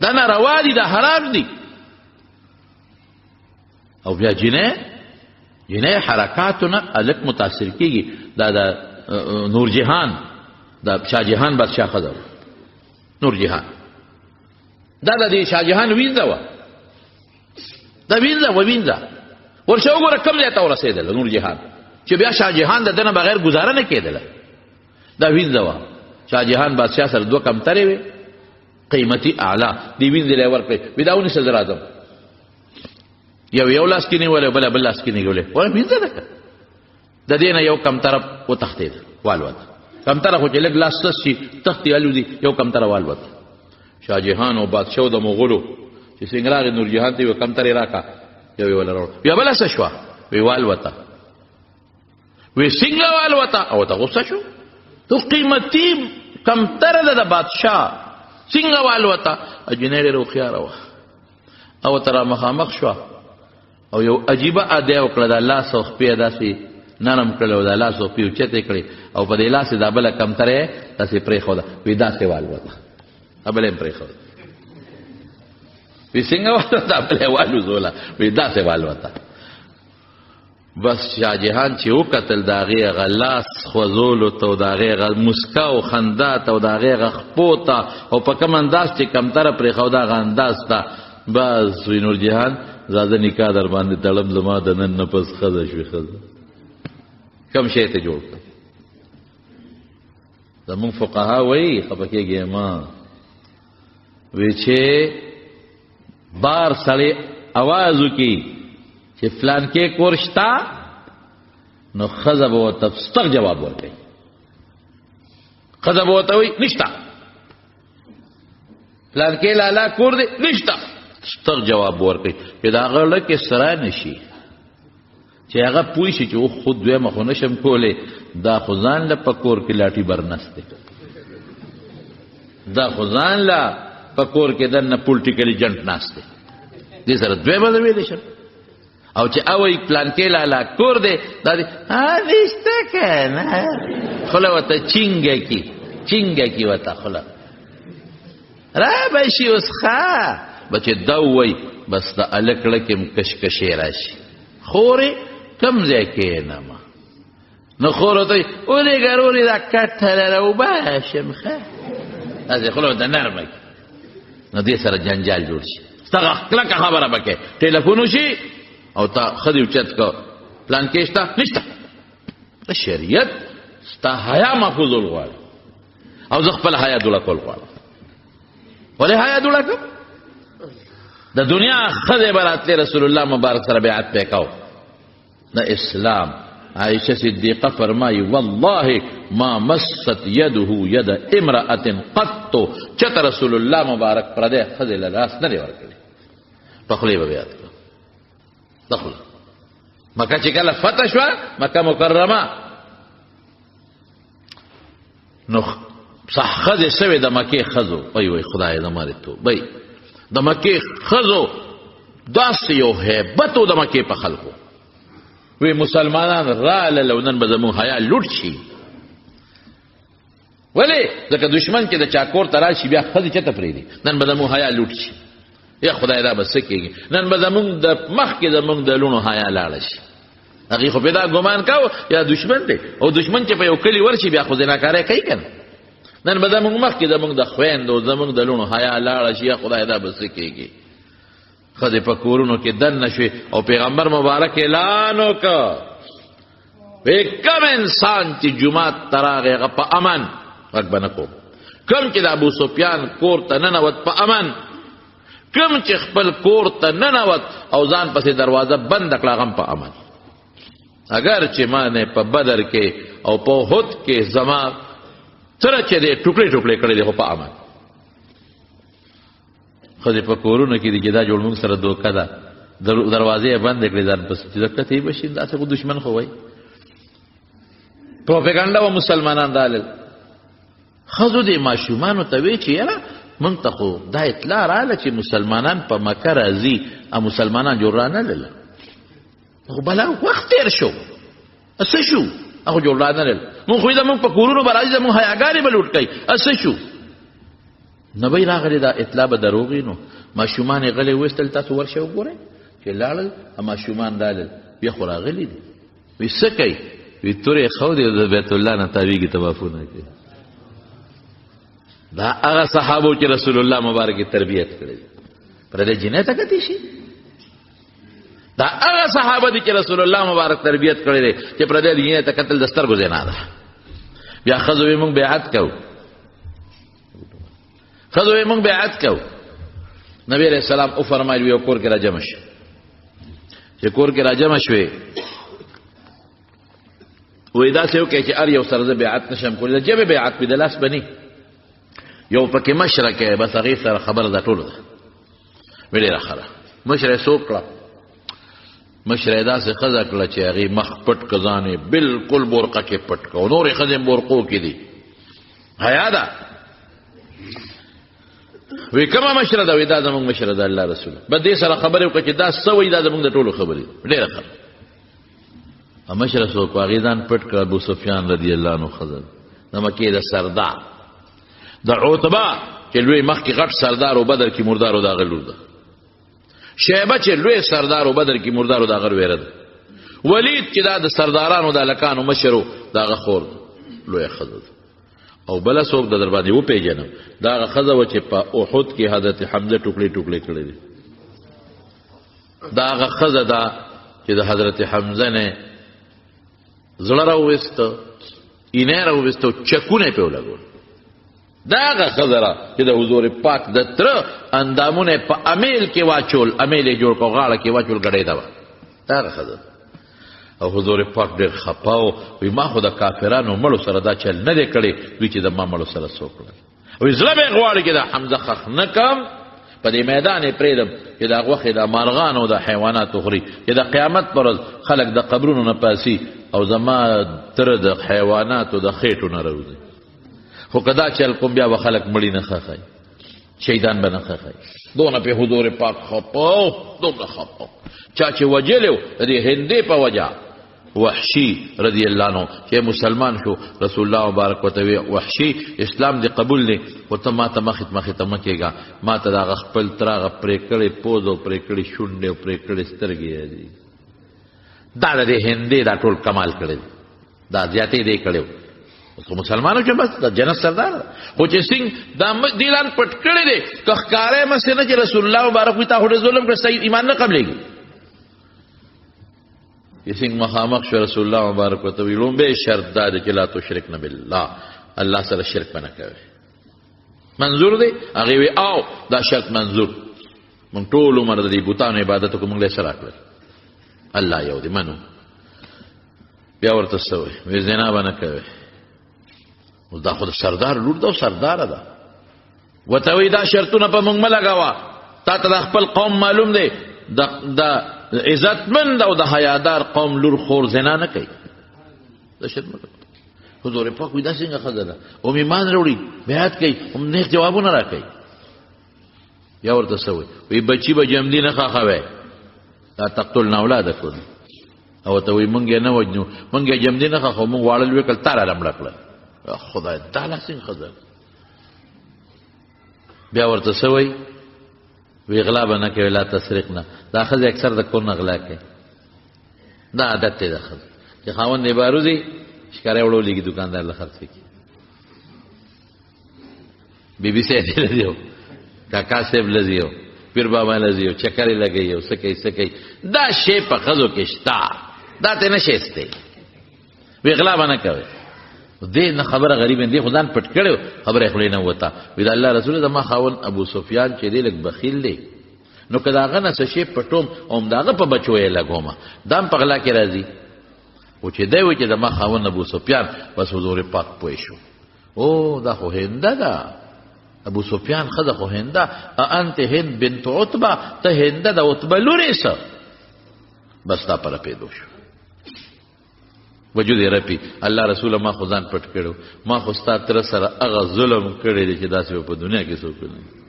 دا ناروا دي دا حرام دي او بیا جنې حرکاتونه الک متاثر کیږي دا نور جهان دا شاه جهان بادشاہ خزو نور جهان دا د شاه جهان وینځه و دا وینځه ورشه وګوره کوم ځای ته ورسېدل نور جهان چې بیا شاه جهان د دنه بغیر گزاره نه کېدله دا وینځه و شاه جهان بادشاہ سره دوه کمترې وي قیمتي اعلی دی وینځه له ورکړي بداونی صدر اعظم یو لاس کې نیولې بل لاس کې نیولې وای وینځه ده د دینه یو کم طرف و تختید والوت کم طرف خو چې لګ لاس شي تختی الو دي یو کم طرف والوت شاه جهان او بادشاہ د مغولو چې څنګه نور جهان ته کم طرف راکا یو ولر بیا بل څه شو وی والوت وی څنګه والوت او ته غوسه شو تو قیمتي کم طرف د بادشاہ څنګه والوت اجنه له خيار او ترى مخامخ شو او یو عجیبه اده وکړه د الله سو خپې داسي نرم کړو د الله سو پیو چته کړی او په دې لاس د بل کم ترې داسي پرې خو دا وی داسې والوته ابل پرې خو وی څنګه والوته ابل والو زولا وی داسې والوته بس شاه جهان چې وکتل داغه غلاس خوزول تو داغه غ مسکا او خندا تو داغه غ خپوتا او په کوم انداز چې کم تر پرې خو دا غانداز تا بس نور جهان زاده نکاح در باندې تړم زما د نن نه پس خزه شوي خزه کم شی ته جوړ کړ زمون فقها وایي خپکیږي ما وی چې بار سړی आवाज وکي چې فلان کې کورشتا نو خزه به تفسق جواب ورکړي خزه به ته وي نشتا فلان کې لالا کور دي نشتا ستر جواب ورکړي چې دا غړل کې سره نشي چې هغه پوي شي چې خود دوی مخ نشم کوله دا خزان له پکور کې لاټي برنسته دا خزان له پکور کې دنه پولیټیکلی جنټ ناشته دې سره دوی به ویل شي او چې اوې پلان کې لالا کور دې دا دې نشته کنه خلا وته چینګه کی وته خلا را به شي اوسخه بچ دوی بس د الکړه کې مکشکشې راشي خوري کم ځای کې نما نو خورته اولې ګروري دا کټه راو باشم خه ازه خلو د نرمه نو دې سره جنجال جوړ شي ستغه کله خبره بکې ټلیفون شي او تا خدي اوچت کو پلان کې شته نشته شریعت ستا حیا محفوظ الغوال او زه خپل حیا دوله کول غواړم ولې حیا دوله کوم د دنیا خدای برات رسول الله مبارک سره بیعت وکاو د اسلام عائشہ صدیقہ فرمایي والله ما مست يده يد امراه قط چت رسول الله مبارک پر دې خدای لاس نه ورکړي په خلی به بیعت دخل مکه چې کله فتح شو مکه مکرمه نو صح خدای سوي د مکه خزو وای خدای د ماره تو بای د مکه خزو داس یو hebat د مکه په خلکو وی مسلمانان را لونن بزمو حیا لوټ شي ولی ځکه دشمن کې د چاکور تراشي بیا خدای چته پری دي نن بزمو حیا لوټ شي یا خدای را بس کېږي نن بزمو د مخ کې زمونږ د لونو حیا لاړ شي هغه خو پیدا ګمان کاو یا دشمن دی او دشمن چې په یو کلی ورشي بیا خو زنا کارای کوي کنه نن بزمو مخ کې زمونږ د خويندو زمونږ د لونو حیا لاړ شي یا خدای را بس کېږي خدای په کورونو کې دن نشي او پیغمبر مبارک اعلان وکړ کوم انسان چې جمعه تراغه په امن وک بنکو کوم چې د ابو سفیان کور ته ننوت په امن کوم چې خپل کور ته ننوت او ځان پسې دروازه بند کړه غم په امن اگر چې ما نه په بدر کې او په احد کې زما سره چې دې ټوکړي ټوکړي کړي دي په امن خدای په کورونو کې د جدا جوړ موږ سره دوکا ده دروازې بند کړې ځان پس چې دقت یې بشي داسې خو دشمن خو وای پروپاګاندا و مسلمانان رالل ښځو دې ماشومانو ته وی چې یاره موږ ته خو دا اطلاع راغله چې مسلمانان په مکه راځي او مسلمانان جوړ رانلل خو بلا وخت تېر شو څه شو هغه جوړ رانلل موږ خو زموږ په کورونو به راځي زموږ حیاګانې به لوټ کوي څه شو نبی راغلی دا اطلاع به دروغ نو ماشومان یې غلی ویستل تاسو ورشئ وګورئ چې لاړل ماشومان رالل بیا خو راغلي دي وی څه کوي وی تورې خو دی د بیت الله نه تاویږي طوافونه کوي دا هغه صحابو چې رسول الله مبارک تربیت کړی پر دې جنې ته کتی شي دا هغه صحابه دي چې رسول الله مبارک تربیت کړی دی چې پر دې جنې ته قتل دستر ګزینا ده بیا خزو موږ بیعت کوو خزو موږ بیعت کوو نبی علیہ السلام او فرمایلی یو کور کې راجم شي چې کور کې راجم شوي وې دا څه وکړي چې ار یو سره بیعت نشم کولای چې به بیعت په دلاس بني یو پکې مشرکه بس هغه سره خبره ده ټولو ده ویلې راخره مشره سوکړه مشره دا څه خزا کړه چې هغه مخ پټ کزانه بالکل برقه کې پټ کو نورې خزم برقو کې دي حیا ده وی کما مشره دا وی دا زموږ مشره ده الله رسول به دې سره خبره وکړه چې دا سوي دا زموږ د ټولو خبرې ډېر ښه مشره سو په غیدان پټ کړ ابو سفیان رضی الله عنه خزر د مکه د سردار د عتبه چې لوی مخ کې غټ سردار او بدر کې مردار او دا غلور ده شیبه چې لوی سردار او بدر کې مردار او دا غر ویره ده ولید چې دا د سردارانو د لکانو مشرو دا غخور لوی خزر او بل څوک د درباندې و پیژنم دا خزه و چې په احد کې حضرت حمزه ټوکړي ټوکړي کړی دي دا خزه دا چې د حضرت حمزه نه زړه راوېست اینه راوېست چکونه په لګول دا خزره چې د حضور پاک د تر اندامونه په امیل کې واچول امیل جوړ کو غاړه کې واچول غړې دا خزره او حضور پاک ډېر خپاو وی ما خو د کافرانو مړو سره دا چل نه دی کړی وی چې د ما مړو سره څوک وی زړه به غواړي چې د حمزه خخ نه کم په دې میدان پرېدم چې د غوښې د مارغان او د حیواناتو خوري چې د قیامت پر ورځ خلک د قبرونو نه پاسي او زما تر د حیواناتو د خېټو نه راوځي خو کدا چل کوم بیا به خلک مړی نه خخای شیطان به نه خخای دونه په حضور پاک خپاو دومره خپاو چا چې وجلو د هندې په وجه وحشی رضی الله عنه چې مسلمان شو رسول الله مبارک وتوی وحشی اسلام دی قبول نه او ته ما ته مخه ته مکیګا ما ته دا خپل تراغه پرې کړي پوزو پرې کړي شونډه پرې کړي سترګې دي دا د هندې دا ټول کمال کړي دا زیاتې دی کړو او مسلمانانو چې بس د جنت سردار خو چې سنگ دا دیلان پټ کړي دي کخکارې مسنه چې رسول الله مبارک وي ته ظلم کړ صحیح ایمان نه قبلېږي یسنگ مخامخ شو رسول الله مبارک وته ویلون به شرط دا چې لا تشرک نه بالله الله سره شرک نه کوي منظور دی هغه وی او دا شرط منظور مونږ ټول عمر د بوتانو عبادت کوم له سره کړل الله یو دی منو بیا ورته سوې وی زنا باندې کوي او دا خود سردار لور دا سردار ده وته وی دا شرطونه په مونږ ملګاوه تا ته خپل قوم معلوم دی دا عزتمند او د حیادار قوم لور خور زنا نه کوي دا شرط مکه حضور پاک وی دا څنګه خزانه او ایمان وروړي بیعت کوي هم نه جوابونه راکړي یا ورته سوې وی بچي به جمدی نه خاخوي دا تقتلنا اولادکم او ته وی مونږ نه وجنو مونږ جمدی نه خاخو مونږ واړل وکړ تعالی لمړ کړ خدای تعالی څنګه خزانه بیا ورته سوې وی غلا به نه کوي لا تسرق نه دا خزه اکثر د کون غلا کوي دا عادت دی د خزه چې خاوند دی باروزی شکارې وړولېږي دکاندار له خرڅ کوي بی بی سي لذیو کاکا صاحب لذیو پیر بابا لذیو چکرې لګیو سکه دا شی په خزو کې شتا دا ته نشي استه وی غلا به نه کوي دې نه خبره غریب دی خدان پټ کړو خبره خلې نه وتا وی دا الله رسول د ما خاون ابو سفیان چې دې لګ بخیل دی نو کداغه نه څه شی پټوم اوم داغه په بچو یې لګوما دام پغلا کې راځي او چې دی و چې د ما خاون ابو سفیان بس حضور پاک پوي شو او دا خو هنده دا ابو سفیان خزه خو هنده انت هند بنت عتبه ته هنده د عتبه لوري سه بس تا پر پیدا شو وجود رپی الله رسول ما خو ځان پټ کړو ما خو ستا تر سره هغه ظلم کړی دی چې داسې په دنیا کې څوک نه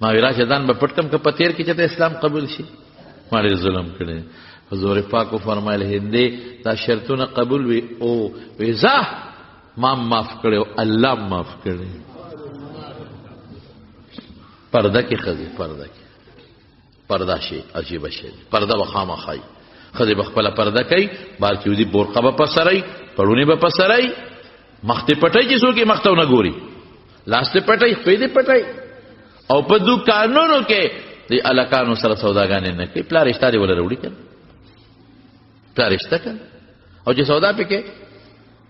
ما ویرا چې ځان به پټ کم که په تیر کې چې اسلام قبول شي ما ډېر ظلم کړی حضور پاک فرمایل هندي دا شرطونه قبول وي او ویزا ما معاف کړو الله معاف کړی پرده کې خزي پرده کې پرده شي عجیب شي پرده وخامه خای خزي بخپله پرده کوي بار کې ودي برقه به پسرای پړونی به پسرای مخته پټای چې څوک مخته نه ګوري لاس ته پټای پیدې پټای او په دوکانونو کې د الکانو سره سوداګانې نه کوي پلا رشتہ دی ولا وروړي کړه پلا رشتہ کړه او چې سودا پکې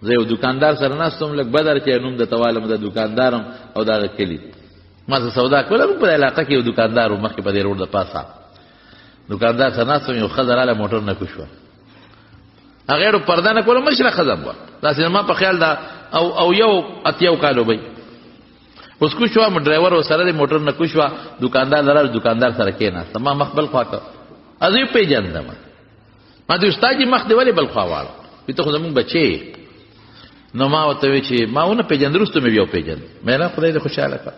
زه یو دکاندار سره ناستم لکه بدر چې نوم د توالم د دکاندارم او دا کلی ما زه سودا کوله په علاقه کې یو دکاندار مخکې په دې روډ د پاسه دکاندار سره ناستم یو خزراله موټر نه کوشو هغه پرده نه کوله مشره خزم و دا سینما په خیال دا او یو اتیاو کالو به اوس کو شو م ډرایور سره د موټر نه کو شو دکاندار لاره دکاندار سره کې نه ما مخبل خواته ازي پیجندم ما د استاد مخ دی ولې بل خواواله ته خو زمون بچي نو ما وته چې ما ونه پیجندرستو مې یو پیجن مې نه خدای دې خوشاله کړ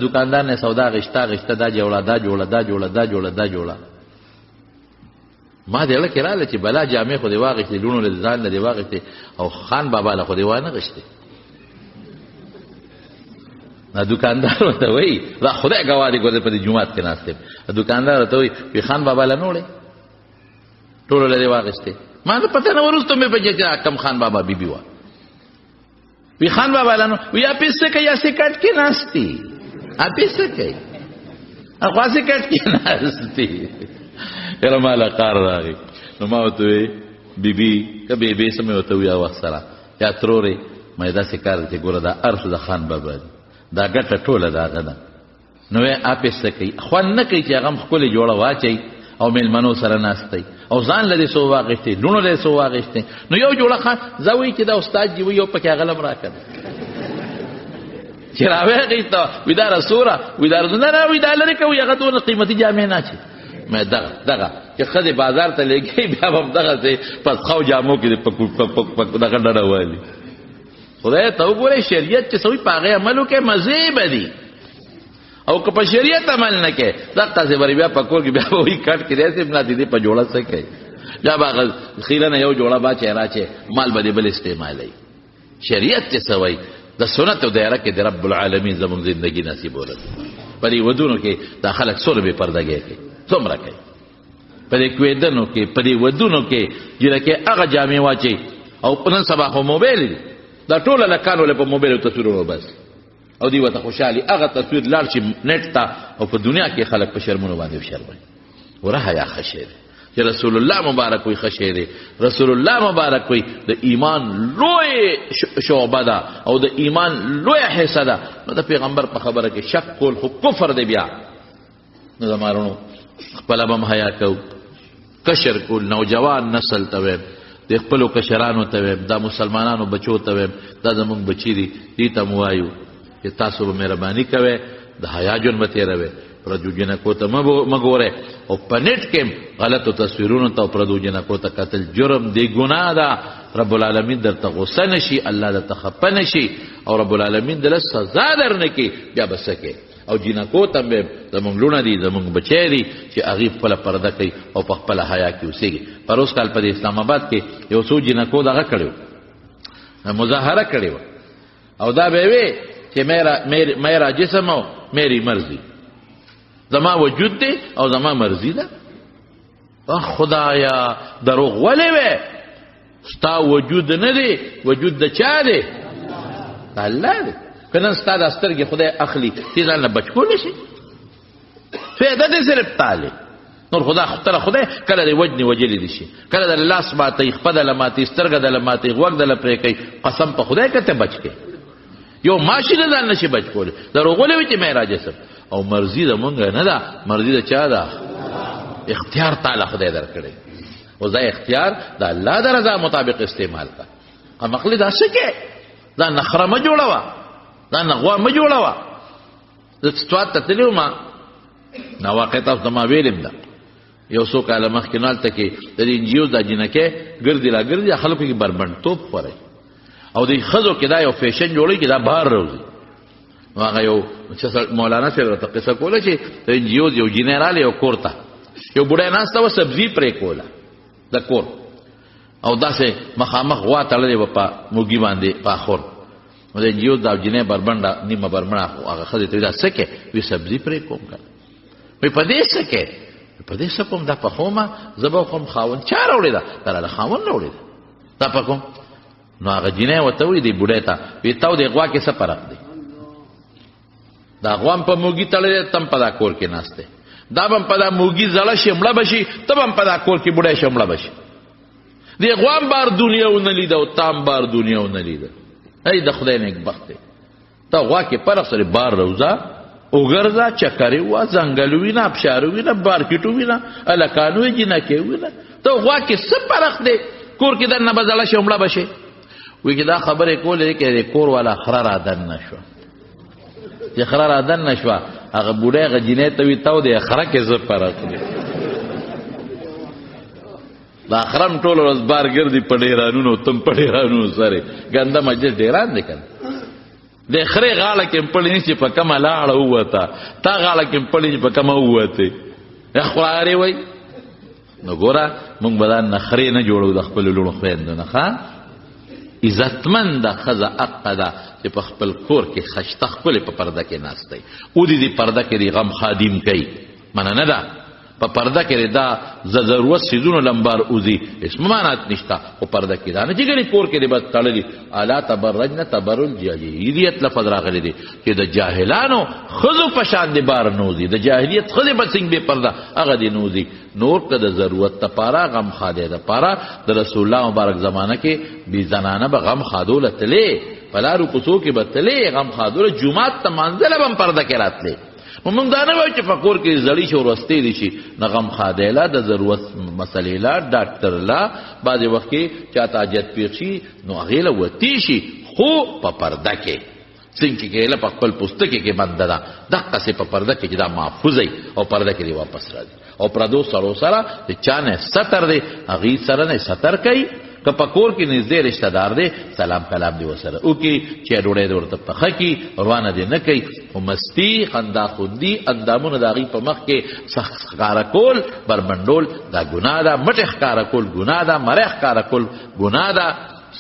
دکاندار نه سودا غشتا دا جوړه ما دې له کړه چې بلا جامې خو دی واغې چې لونو له ځان نه دی واغې او خان بابا له خو دی وانه غشته نا دکاندار ته وای دا خدای گواهی کوي په جمعات کې ناشته دکاندار ته وای په خان بابا له نوړې ټول له دی واغسته ما نه پته نه ورسته مې پجې چې کم خان بابا بیبي وا په خان بابا له نو یا پیسې کې یا سکټ کې ناشتي ا پیسې کې هغه سکټ کې ناشتي کله مال قار راغی نو ما وته بیبي کبه به سمې وته یا وسره یا تروري مې دا سکار چې ګوره دا ارث د خان بابا دا ګټه ټوله دا غدا نو اپس کوي خو نه کوي چې هغه خپل جوړه واچي او ملمنو سره ناشتي او ځان لدی سو واغشتي لونو له سو واغشتي نو یو جوړه خان زوی چې دا استاد دی یو پکې غلم راکړ چې راوي ته ودار سوره ودار نه ودار لري کوي هغه دونه قیمتي جامې نه چي مې دغه چې خدای بازار ته لګي بیا هم دغه ته پس خو جامو کې په دغه ډډوالي خدای ته وګوره شریعت چې سوي پاغه عملو کې مزه بدی او که په شریعت عمل نه کې دغه څه بری بیا پکور کې بیا وې کټ کې دې نه دي په جوړه څه کوي یا باغ خیرنه یو جوړه با چهره چې مال بده بل استعمالي شریعت چې سوي د سنت او دایره کې د رب العالمین زمون زندگی نصیب ولر پرې ودونو کې داخله سره به پردګي کې څومره کوي پرې کویدنو کې پرې ودونو کې جره کې هغه جامې واچي او په نن سبا خو موبایل دي دا ټول لکانو له په موبایل تصویرونه بس او دی وته خوشحالي هغه تصویر لار چې نت تا او په دنیا کې خلک په شرمونو باندې شرمای ورها یا خشه چې رسول الله مبارک وي خشه دي رسول الله مبارک وي د ایمان لوی شعبه ده او د ایمان لوی حصہ ده نو د پیغمبر په خبره کې شک کول خو کفر دی بیا نو زمارونو خپل به حیا کو کشر کول نوجوان نسل ته د خپل کشرانو ته دا مسلمانانو بچو ته دا زمونږ بچی دي دې ته موایو چې تاسو به مهرباني کوئ د حیا جون به تیروي پردو جنکو ته مګوره او پنیټ کې غلطو تصویرونو ته پردو جنکو ته قتل جرم دی ګناه ده رب العالمین درته غصه نشي الله درته خپه نشي او رب العالمین دله سزا درنکي بیا بسکه او جنکو ته به زمونږ لونه دي زمونږ بچی دي چې هغې خپله پرده کوي او په خپله حیا کې اوسېږي پروس کال په اسلام آباد کې یو څو جنکو دغه کړی مظاهره کړې وه او دا به وی چې میرا جسم او میری مرضی زما وجود دی او زما مرضی ده خدایا دروغ ولې وې ستا وجود نه دی وجود د چا دی الله دی کنه ستا د سترګې خدای اخلي چې ځان نه بچ کولی شي فایده دې صرف تالی نور خدای کله دې وجنې وجلی دي شي کله د لاس ماتې خپه د لماتې سترګه د لماتې غوږ د لپرې کوي قسم په خدای که ته بچ کوي یو ماشي نه ځان نشي بچ کولی دروغ ولې وې چې معراج جسم او مرضی د مونږ نه ده مرضی د چا ده اختیار تعالی خدای درکړي او ځای اختیار د الله د رضا مطابق استعمال کا مخلي دا څه کې دا نخره ما جوړوا دا نغوا ما جوړوا زه سوات ته تللی وم دا واقع تاسو ته ما ویلم ده یو څو کاله مخکې نالته کې د دې انجیو دا جنکۍ ګرځي را ګرځي خلکو کې بربنډتوب خورئ او د ښځو کې دا یو فیشن جوړوي چې دا بهر راوځي نو هغه یو مولانا صاحب راته قصه کوله چې د انجیو یو جنۍ راغلی یو کور ته یو بوډۍ ناسته وه سبزي پرې کوله د کور او داسې مخامخ غوا تړلې وه په موږي باندې په اخور نو د انجیو دا جنۍ بربنډه نیمه بربنډه هغه ښځې ته وي دا څه کوې وي سبزي پرې کوم که وایي په دې څه کوې په دې څه کوم دا پخومه زه به وخورم خاوند چا راوړې ده دا راله خاوند راوړې ده دا پکوم نو هغه جنۍ ورته وایي دې بوډۍ ته وایي تا و دې غوا کې څه فرق دی دا غوا هم په موږي تړلی ته هم په دا کور کې ناست دی دا به هم په دا موږي زړه شي مړه به شي ته به هم په دا کور کې بوډۍ شي مړه به شي دې غوا هم بار دنیا ونه لیده او تا هم بار دنیا ونه لیده ای د خدای نیکبخت دی ته غوا کې فرق سره بار روزه وګرځه چکرې وه ځنګل وینه ابشار وینه مارکېټ وینه هلکان وي جنکۍ وینه ته غوا کې څه فرق دی کور کې دننه به زړه شي مړه به شي وایي چې دا خبرې کولې کې د کور والا خره را دننه شوه چې خره را دننه شوه هغه بوډۍ هغه جنۍ ته وي ته د خره کې څه فرق دی دا خره هم ټوله ورځ بار ګرځي په ډېرانونو تم په ډېرانونو سره ګنده مجلس ډېران دی که نه د خرې غاړه کې مپړې نیسي په کومه لاړه ووته تا غاړه کې مپړې چې په کومه ووتې خورارې وایي نو ګوره موږ به دا نخرې نه جوړو د خپلو لوڼو خویندو نه ښه عزتمنده ښځه حقه ده چې په خپل کور کې خشته ښکلې په پرده کې ناست دی ودې دې پرده کې د غم خادم کوي منه نه ده په پرده کې دا ضرورت څیزونو لمبار اوزي اسم معنات نشته خو پرده کې دا نه چې ګنې کور کې دې بس تړلي الا تبرجن تبرج جاهلیت لفظ راغلی دی چې د جاهلانو ښځو په شان دې بار نوځي د جاهلیت ښځې به څنګه بې پرده هغه دې نوځي نور که د ضرورت دپاره غم خادی دپاره د رسول الله مبارک زمانه کې بې زنانه به غم خادوله تلې په لارو کوڅو کې به تلې غم خادوله جومات ته مانځله به هم پرده کې راتلې موږ دا نه وایو چې په کور کې زړی شي ورستې دي شي نه غم خادی له د ضرورت مسلې له ډاکټر له بعضې وخت کې چاته حاجت پېښ شي نو هغې له وتې شي خو په پرده کې څنګه چې کېله په خپل پوستکي کې بنده ده دقسې په پرده کې چې دا محفوظ او پرده کې دې واپس راځي او پردو سړو سره د چا نه ستر دی هغې سره نه ستر کوي که په کور کې نږدې رشته دار دی سلام کلام دی ورسره وکړي چې ډوډۍ دې ورته پخه کړي روانه دې نه کوي خو مستي خنداخوندي اندامونه د هغې په مخ کې ښکاره کول بربنډول دا ګناه ده مټې ښکاره کول ګناه ده مرۍ ښکاره کول ګناه ده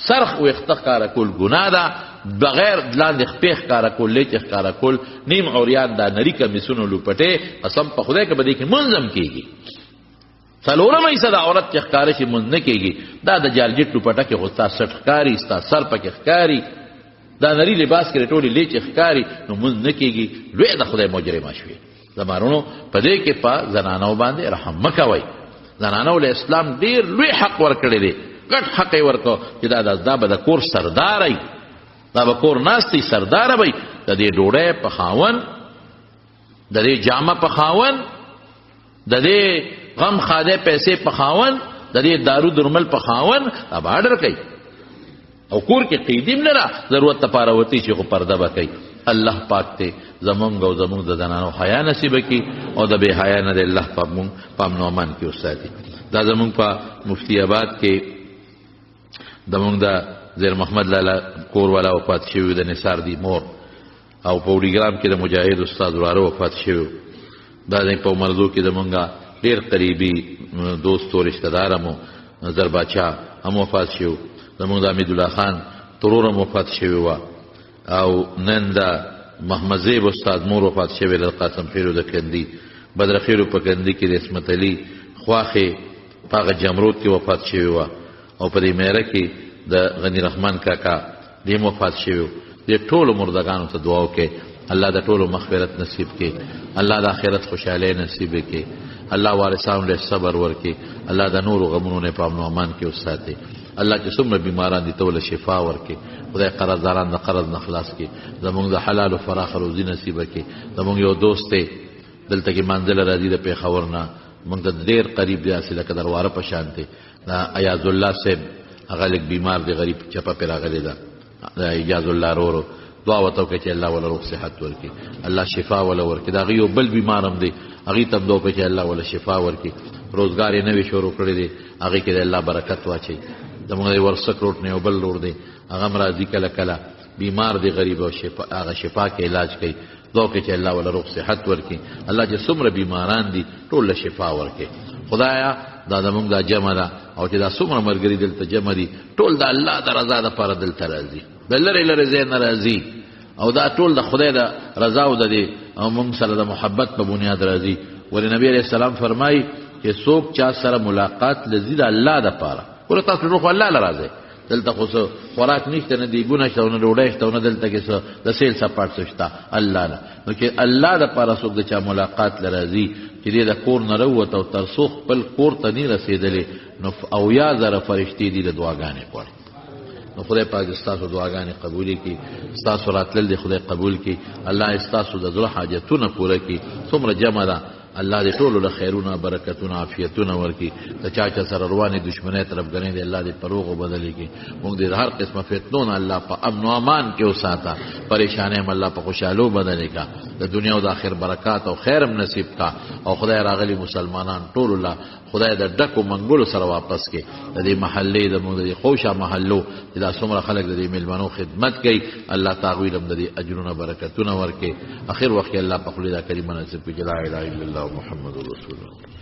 سرخ ویښته ښکاره کول ګناه ده بغیر لاندې خپې ښکاره کول لیچې ښکاره کول نیم عریان دا نري کمیسونو لوپټې قسم په خدای که به دې کې منظم کېږي څلورمه حصه د عورت چې ښکاره شي مونځ نه کېږي دا د جالجټ لوپټه کې خو ستا سټ ښکاري ستا سر پکې ښکاري دا نري لباس کې ټولې لیچې ښکاري نو مونځ نه کېږي لوی د خدای مجرمه شوې زمارونو په دې کې په زنانو باندې رحم مه کوئ زنانو له اسلام ډېر لوی حق ورکړی دی ګډ حق یې ورکړو چې دا به د کور سرداری دا به کور ناستی سرداره وی د دې ډوډۍ په خاون د دې جامه په خاون د دې غم خاده پیسې په خاون د دې دارو درمل په خاون اب آرډر کوي او کور کې قیدیم نه را ضرورت لپاره وتی چې خو پرده به کوي الله پاک ته زمونږ او زمونږ د زنانو حیا نصیب کړي او د بې حیا نه د الله په امن او امان کې وساتي دا زمونږ په مفتی آباد کې زمونږ د زیر محمد لالا کور والا وفات شوی د نثار دی مور او په وډیګرام کې د مجاهد استاد وراره وفات شوی دا په مرزو کې زمونږ ډېر قریبي دوست او رشتہ دار مو نظر باچا هم وفات شو زموږ د حمید الله خان ترور هم وفات شوی و او نن د محمد زیب استاد مور وفات شوی د قاسم خیرو د کندي بدر خیرو په کندي کې د اسمت علي خواخې پاغه جمرود کې وفات شوی و او په دې میره کې د غنی رحمان کاکا دې وفات شوی د ټولو مردگانو ته دعا وکړي الله د ټولو مغفرت نصیب کړي الله د آخرت خوشحالي نصیب کړي الله وارثانو له صبر ورکړي الله د نور غمونو نه په امن او امان کې وساتي الله چې څومره بیماران دي ته ول شفا ورکړي خدای قرضداران د قرض نه خلاص کړي زموږ د حلال او فراخ روزي نصیب کړي زموږ یو دوست دی دلته کې منزل راځي د پیښور نه موږ ته ډېر قریب دی اصله کدر واره په شان دی دا ایاز الله صاحب هغه لیک بیمار دی غریب چپه پر راغلی دا ایاز الله رورو دعا وته کې چې الله ولا روغ صحت ورکړي الله شفا ولا ورکړي دا غيو بل بیمارم دي هغه ته دعا کې الله ولا شفا ورکړي روزګار یې نوې شروع کړی دی هغه کې الله برکت واچي زموږ ورثه کروټ نه بل لور دی هغه مرضی کله کله بیمار دی غریب او شفا هغه شفا کې علاج کوي دعا کې چې الله ولا روغ صحت ورکړي الله چې څومره بیماران دي ټول له شفا ورکړي خدایا دا زموږ دا جمع ده او چې دا څومره مرګري دلته جمع دي ټول د الله د رضا لپاره دلته راځي د لرې لرې ځای نه راځي او دا ټول د خدای د رضا او د دې او موږ سره د محبت په بنیاد راځي ولې نبی علیہ السلام فرمایي چې څوک چا سره ملاقات لذي د الله لپاره ور تاسو روح الله لراځي دلته خو خوراک نشته نه دی بونه شته نه ډوډۍ شته نه دلته کې څه د سیل سپاټ شته الله نه نو چې الله د پاره څوک د چا ملاقات لراځي چې دې د کور نه وروته او تر څو خپل کور ته نه رسیدلې نو او یا زره فرشتي دي د دعاګانې کوي نو خدای پاک ستاسو دعاګانې قبول کړي ستاسو راتلل دي خدای قبول کړي الله ستاسو د زړه حاجتونه پوره کړي څومره جمع ده الله دې ټول له خیرونه برکتونه عافیتونه ورکړي ته چا سره رواني دشمنی طرف غنې دې الله دې پروغ بدلې کړي موږ دې هر قسمه فتنون الله په امن او امان کې وساته پریشانه هم الله په خوشالو بدلې کا د دنیا او د آخرت برکات او خیر هم نصیب کا او خدای راغلي مسلمانان ټول الله خدای د ډکو منګولو سره واپس کړي د دې محلې د موږ د خوشا محلو چې دا څومره خلک د دې ملمنو خدمت کوي الله تعالی هم د دې اجرونه برکتونه ورکړي اخر وخت الله په خپل د کریمه نصیب کړي لا اله الا الله محمد رسول الله